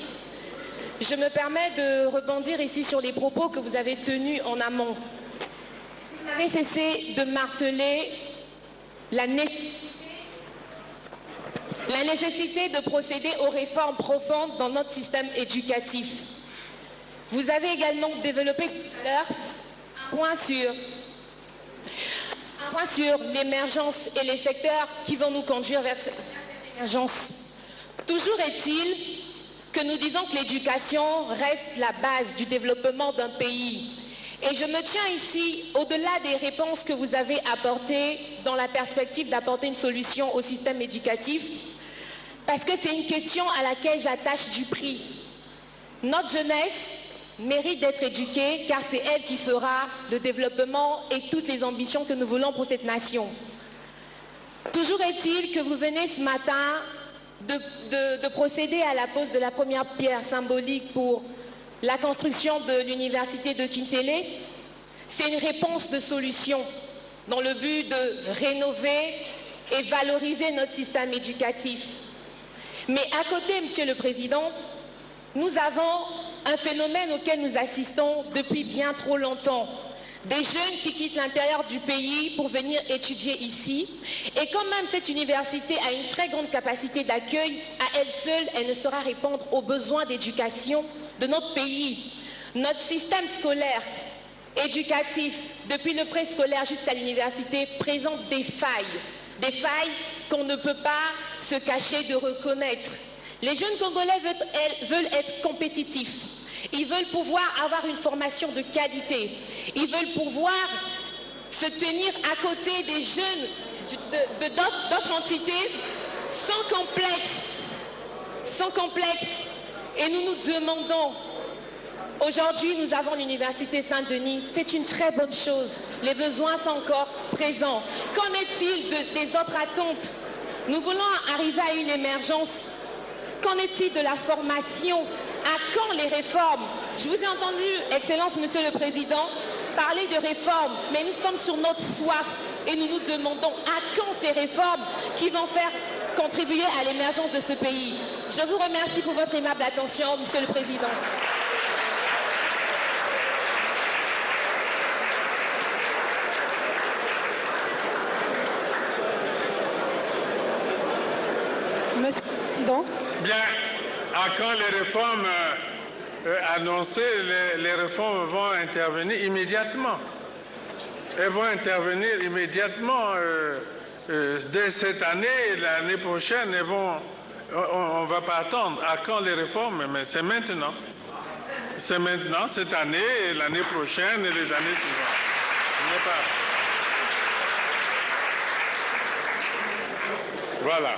je me permets de rebondir ici sur les propos que vous avez tenus en amont. Vous avez cessé de marteler la nécessité de procéder aux réformes profondes dans notre système éducatif. Vous avez également développé tout à l'heure un point sur l'émergence et les secteurs qui vont nous conduire vers cette émergence. Toujours est-il que nous disons que l'éducation reste la base du développement d'un pays. Et je me tiens ici, au-delà des réponses que vous avez apportées, dans la perspective d'apporter une solution au système éducatif, parce que c'est une question à laquelle j'attache du prix. Notre jeunesse mérite d'être éduquée, car c'est elle qui fera le développement et toutes les ambitions que nous voulons pour cette nation. Toujours est-il que vous venez ce matin de procéder à la pose de la première pierre symbolique pour la construction de l'université de Kintélé. C'est une réponse de solution dans le but de rénover et valoriser notre système éducatif. Mais à côté, Monsieur le Président, nous avons un phénomène auquel nous assistons depuis bien trop longtemps. Des jeunes qui quittent l'intérieur du pays pour venir étudier ici. Et quand même cette université a une très grande capacité d'accueil, à elle seule, elle ne saura répondre aux besoins d'éducation de notre pays. Notre système scolaire, éducatif, depuis le préscolaire jusqu'à l'université, présente des failles qu'on ne peut pas se cacher de reconnaître. Les jeunes Congolais veulent être compétitifs. Ils veulent pouvoir avoir une formation de qualité. Ils veulent pouvoir se tenir à côté des jeunes d'autres entités sans complexe. Et nous nous demandons, aujourd'hui nous avons l'université Saint-Denis, c'est une très bonne chose. Les besoins sont encore présents. Qu'en est-il des autres attentes? Nous voulons arriver à une émergence. Qu'en est-il de la formation? À quand les réformes? Je vous ai entendu, Excellence, Monsieur le Président, parler de réformes, mais nous sommes sur notre soif et nous nous demandons à quand ces réformes qui vont faire contribuer à l'émergence de ce pays. Je vous remercie pour votre aimable attention, Monsieur le Président. Monsieur le Président. Bien, à quand les réformes annoncées, les réformes vont intervenir immédiatement. Elles vont intervenir immédiatement dès cette année, l'année prochaine, on ne va pas attendre. À quand les réformes? Mais c'est maintenant. C'est maintenant, cette année, l'année prochaine et les années suivantes. Voilà.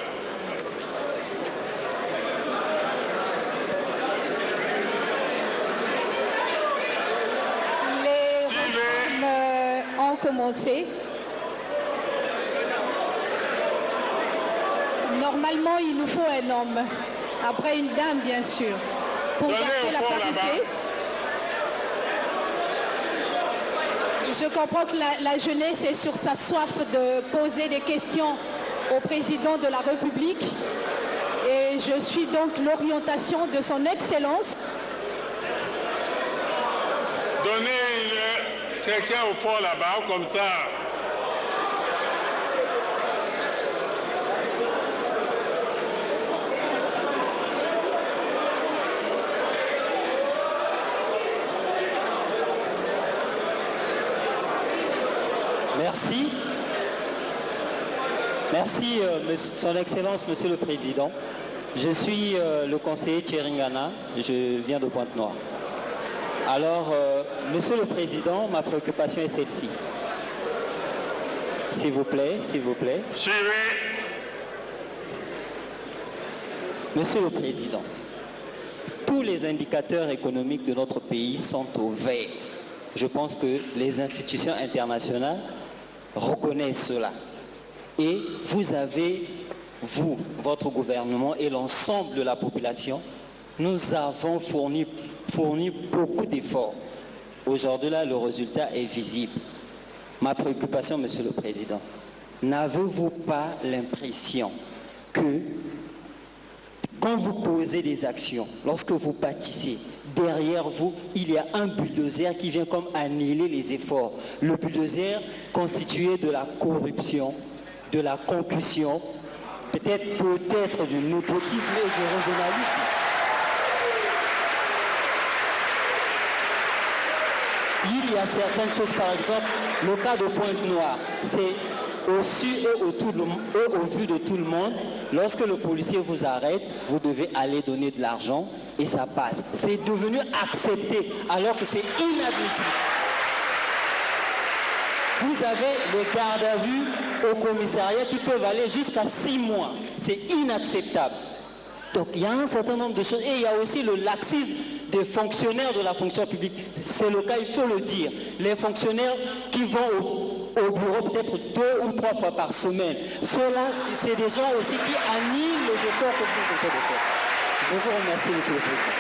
Commencer. Normalement, il nous faut un homme, après une dame, bien sûr, pour garder la parité. Je comprends que la jeunesse est sur sa soif de poser des questions au président de la République et je suis donc l'orientation de son Excellence. Donnez quelqu'un au fond là-bas, comme ça, Merci. Merci, Son Excellence, Monsieur le Président. Je suis le conseiller Tcheringana, je viens de Pointe-Noire. Alors, Monsieur le Président, ma préoccupation est celle-ci. S'il vous plaît, s'il vous plaît. Suivez. Monsieur le Président, tous les indicateurs économiques de notre pays sont au vert. Je pense que les institutions internationales reconnaissent cela. Et vous avez, vous, votre gouvernement et l'ensemble de la population, nous avons fourni beaucoup d'efforts. Aujourd'hui, là, le résultat est visible. Ma préoccupation, Monsieur le Président, n'avez-vous pas l'impression que quand vous posez des actions, lorsque vous bâtissez, derrière vous, il y a un bulldozer qui vient comme annihiler les efforts. Le bulldozer constitué de la corruption, de la concussion, peut-être du népotisme et du régionalisme. Il y a certaines choses, par exemple, le cas de Pointe-Noire, c'est au su et au vu de tout le monde. Lorsque le policier vous arrête, vous devez aller donner de l'argent et ça passe. C'est devenu accepté alors que c'est inadmissible. Vous avez les gardes à vue au commissariat qui peuvent aller jusqu'à 6 mois. C'est inacceptable. Donc il y a un certain nombre de choses. Et il y a aussi le laxisme des fonctionnaires de la fonction publique. C'est le cas, il faut le dire. Les fonctionnaires qui vont au bureau peut-être 2 ou 3 fois par semaine. Ceux-là, c'est des gens aussi qui annihilent les efforts que vous faites de faire. Je vous remercie, Monsieur le Président.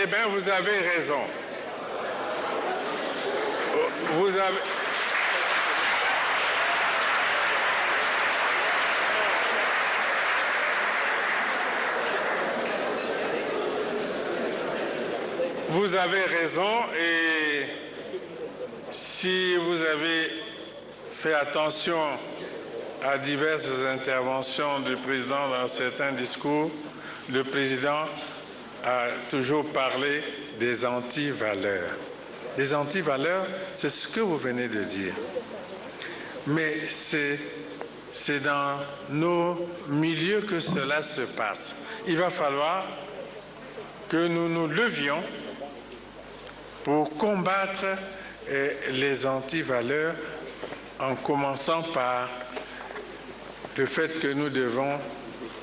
Eh bien, vous avez raison. Vous avez raison et si vous avez fait attention à diverses interventions du président dans certains discours, le président a toujours parlé des anti-valeurs. Les anti-valeurs, c'est ce que vous venez de dire. Mais c'est dans nos milieux que cela se passe. Il va falloir que nous nous levions pour combattre les anti-valeurs en commençant par le fait que nous devons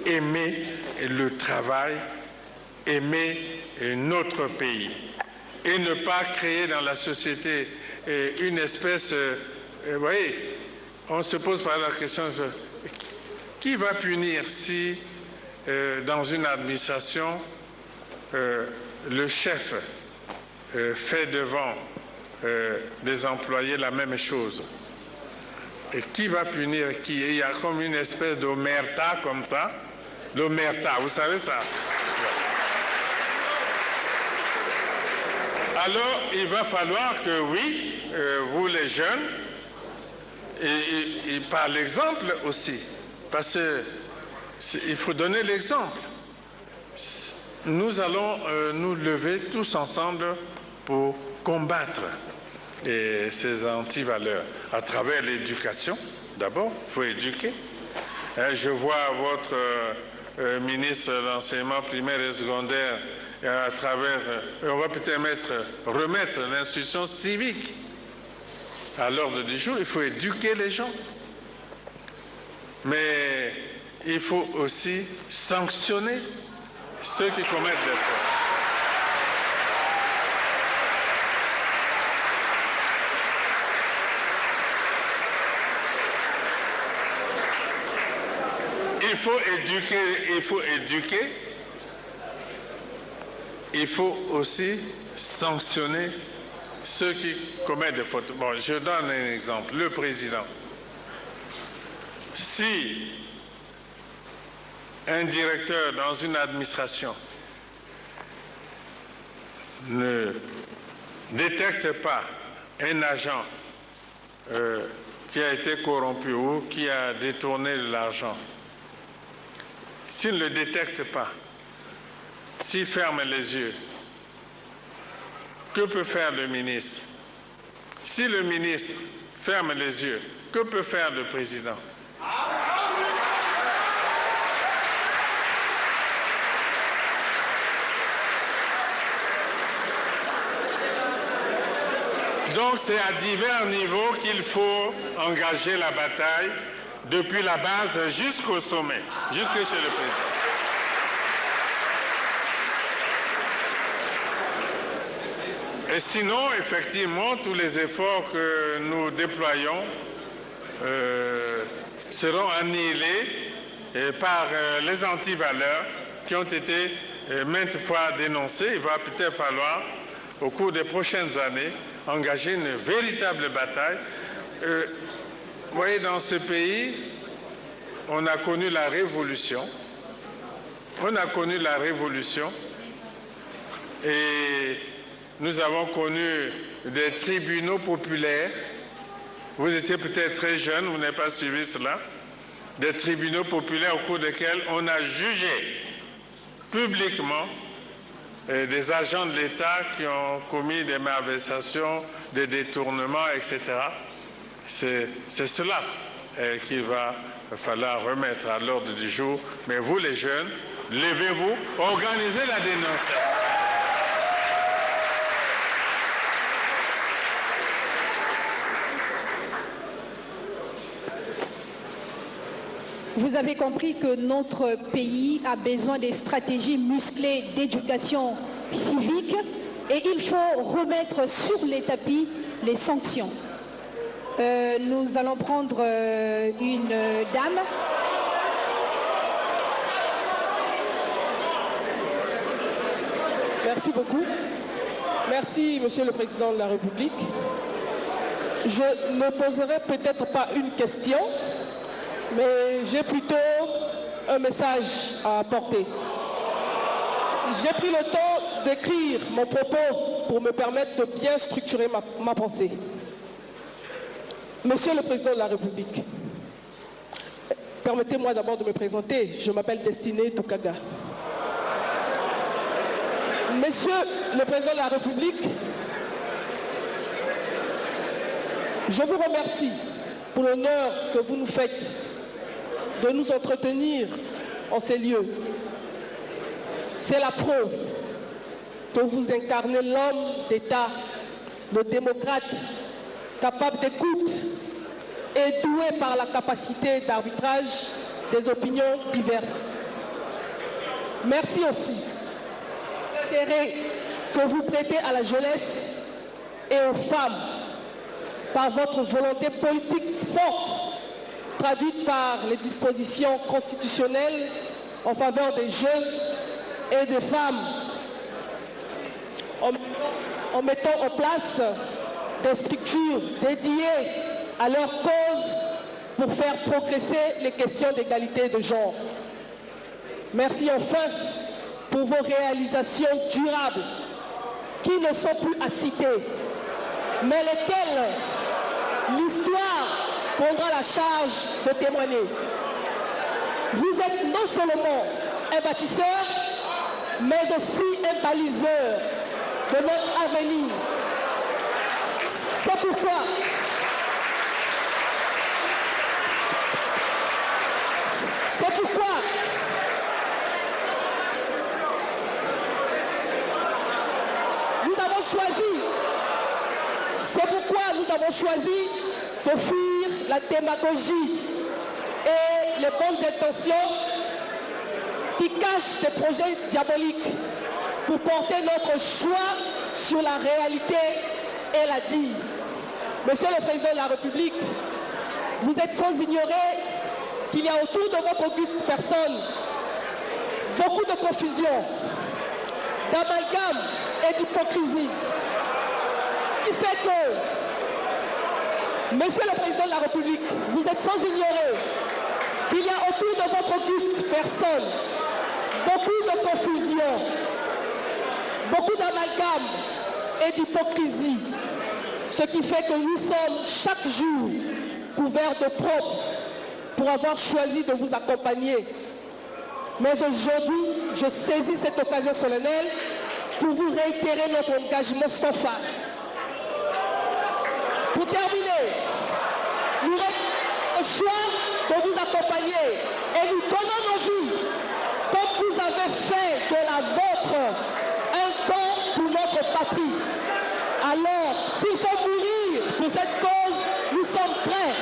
aimer le travail, aimer notre pays et ne pas créer dans la société une espèce... vous voyez, on se pose par la question, qui va punir si dans une administration, le chef fait devant les employés la même chose? Et qui va punir qui? Il y a comme une espèce d'omerta comme ça. L'omerta, vous savez ça? Alors, il va falloir que, oui, vous les jeunes, et par l'exemple aussi, parce qu'il faut donner l'exemple. Nous allons nous lever tous ensemble pour combattre ces anti-valeurs à travers l'éducation. D'abord, il faut éduquer. Je vois votre ministre de l'enseignement primaire et secondaire à travers, on va peut-être remettre l'instruction civique à l'ordre du jour. Il faut éduquer les gens. Mais il faut aussi sanctionner ceux qui commettent des fautes. Il faut éduquer, il faut aussi sanctionner ceux qui commettent des fautes. Bon, je donne un exemple. Le président, si un directeur dans une administration ne détecte pas un agent qui a été corrompu ou qui a détourné de l'argent, s'il ne le détecte pas, s'il ferme les yeux, que peut faire le ministre? Si le ministre ferme les yeux, que peut faire le président? Donc c'est à divers niveaux qu'il faut engager la bataille, depuis la base jusqu'au sommet, jusque chez le président. Et sinon, effectivement, tous les efforts que nous déployons seront annihilés par les antivaleurs qui ont été maintes fois dénoncées. Il va peut-être falloir, au cours des prochaines années, engager une véritable bataille. Vous voyez, dans ce pays, on a connu la révolution. On a connu la révolution et nous avons connu des tribunaux populaires. Vous étiez peut-être très jeune, vous n'avez pas suivi cela. Des tribunaux populaires au cours desquels on a jugé publiquement des agents de l'État qui ont commis des malversations, des détournements, etc. C'est cela qu'il va falloir remettre à l'ordre du jour. Mais vous, les jeunes, levez-vous, organisez la dénonciation. Vous avez compris que notre pays a besoin des stratégies musclées d'éducation civique et il faut remettre sur les tapis les sanctions. Nous allons prendre une dame. Merci beaucoup. Merci, Monsieur le Président de la République. Je ne poserai peut-être pas une question, mais j'ai plutôt un message à apporter. J'ai pris le temps d'écrire mon propos pour me permettre de bien structurer ma pensée. Monsieur le Président de la République, permettez-moi d'abord de me présenter. Je m'appelle Destiné Toukaga. Monsieur le Président de la République, je vous remercie pour l'honneur que vous nous faites de nous entretenir en ces lieux. C'est la preuve que vous incarnez l'homme d'État, le démocrate, capable d'écoute et doué par la capacité d'arbitrage des opinions diverses. Merci aussi de l'intérêt que vous prêtez à la jeunesse et aux femmes par votre volonté politique forte, traduite par les dispositions constitutionnelles en faveur des jeunes et des femmes, en mettant en place des structures dédiées à leur cause pour faire progresser les questions d'égalité de genre. Merci enfin pour vos réalisations durables qui ne sont plus à citer, mais lesquelles l'histoire prendra la charge de témoigner. Vous êtes non seulement un bâtisseur, mais aussi un baliseur de notre avenir. C'est pourquoi nous avons choisi de fuir la démagogie et les bonnes intentions qui cachent des projets diaboliques pour porter notre choix sur la réalité et la dire. Monsieur le Président de la République, vous êtes sans ignorer qu'il y a autour de votre auguste personne beaucoup de confusion, d'amalgame et d'hypocrisie, qui fait que, Monsieur le Président de la République, vous êtes sans ignorer qu'il y a autour de votre auguste personne beaucoup de confusion, beaucoup d'amalgame et d'hypocrisie, ce qui fait que nous sommes chaque jour couverts de propres pour avoir choisi de vous accompagner. Mais aujourd'hui, je saisis cette occasion solennelle pour vous réitérer notre engagement sans faille. Pour terminer, nous avons le choix de vous accompagner et nous donnons nos vies, comme vous avez fait de la vôtre un don pour notre patrie. Alors, s'il faut mourir pour cette cause, nous sommes prêts.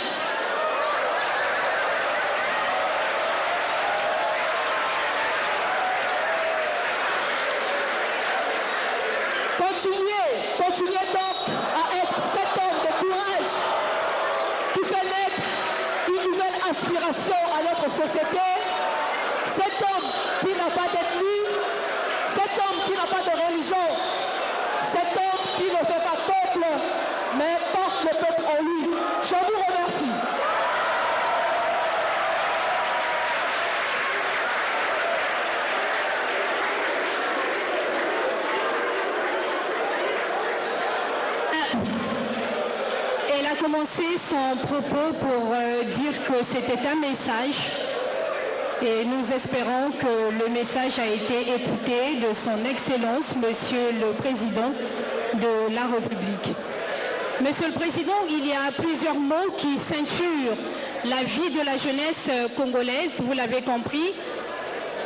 Continuez donc à être cet homme de courage qui fait naître une nouvelle aspiration à notre société, cet homme qui n'a pas d'ethnie, cet homme qui n'a pas de religion, cet homme qui ne fait pas peuple, mais porte le peuple en lui. Je vous remercie. Elle a commencé son propos pour dire que c'était un message et nous espérons que le message a été écouté de son Excellence, Monsieur le Président de la République. Monsieur le Président, il y a plusieurs mots qui ceinturent la vie de la jeunesse congolaise, vous l'avez compris,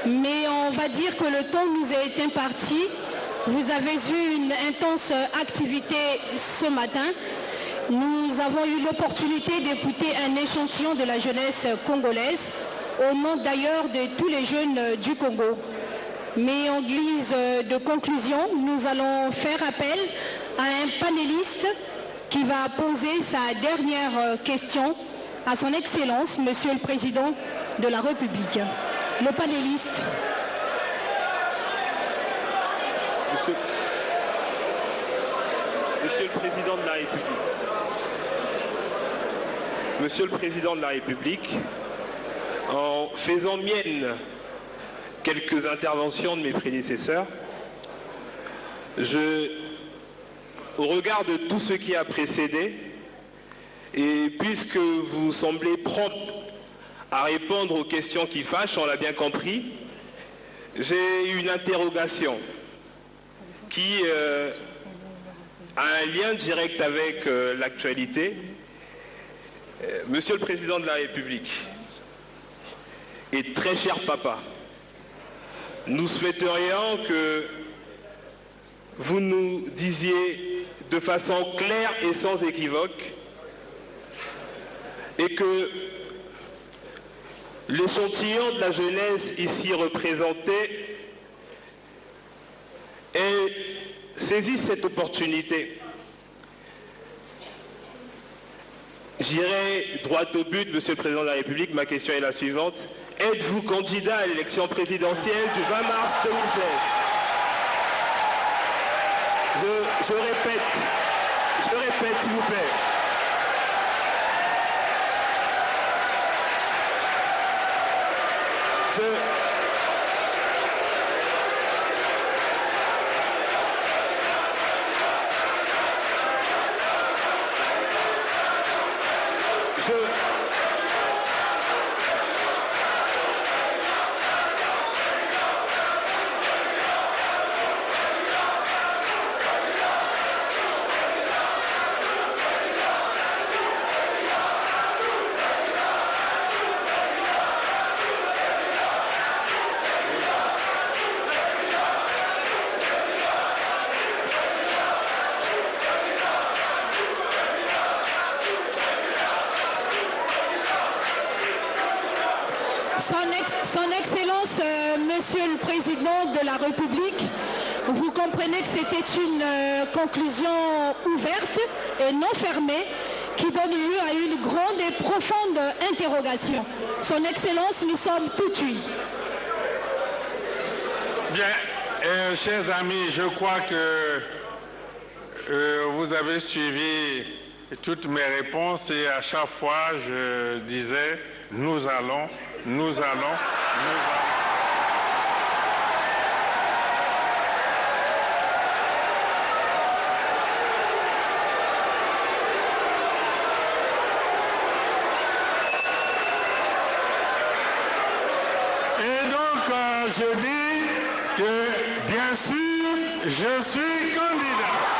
mais on va dire que le temps nous a été imparti. Vous avez eu une intense activité ce matin. Nous avons eu l'opportunité d'écouter un échantillon de la jeunesse congolaise, au nom d'ailleurs de tous les jeunes du Congo. Mais en guise de conclusion, nous allons faire appel à un panéliste qui va poser sa dernière question à son Excellence, Monsieur le Président de la République. Le panéliste. Monsieur le Président de la République. Monsieur le Président de la République, en faisant mienne quelques interventions de mes prédécesseurs, au regard de tout ce qui a précédé, et puisque vous semblez prompt à répondre aux questions qui fâchent, on l'a bien compris, j'ai une interrogation qui a un lien direct avec l'actualité. Monsieur le Président de la République et très cher papa, nous souhaiterions que vous nous disiez de façon claire et sans équivoque et que l'échantillon de la jeunesse ici représenté ait saisi cette opportunité. J'irai droit au but, Monsieur le Président de la République. Ma question est la suivante. Êtes-vous candidat à l'élection présidentielle du 20 mars 2016 ? Je répète, s'il vous plaît. Son Excellence, Monsieur le Président de la République, vous comprenez que c'était une conclusion ouverte et non fermée qui donne lieu à une grande et profonde interrogation. Son Excellence, nous sommes tout oui. Bien, chers amis, je crois que vous avez suivi toutes mes réponses et à chaque fois je disais nous allons. je dis que, bien sûr, je suis candidat.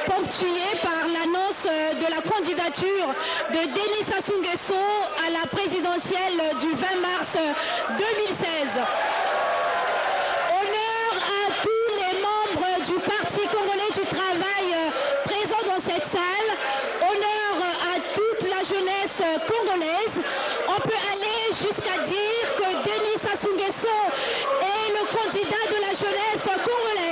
Ponctué par l'annonce de la candidature de Denis Sassou Nguesso à la présidentielle du 20 mars 2016. Honneur à tous les membres du Parti congolais du travail présents dans cette salle. Honneur à toute la jeunesse congolaise. On peut aller jusqu'à dire que Denis Sassou Nguesso est le candidat de la jeunesse congolaise.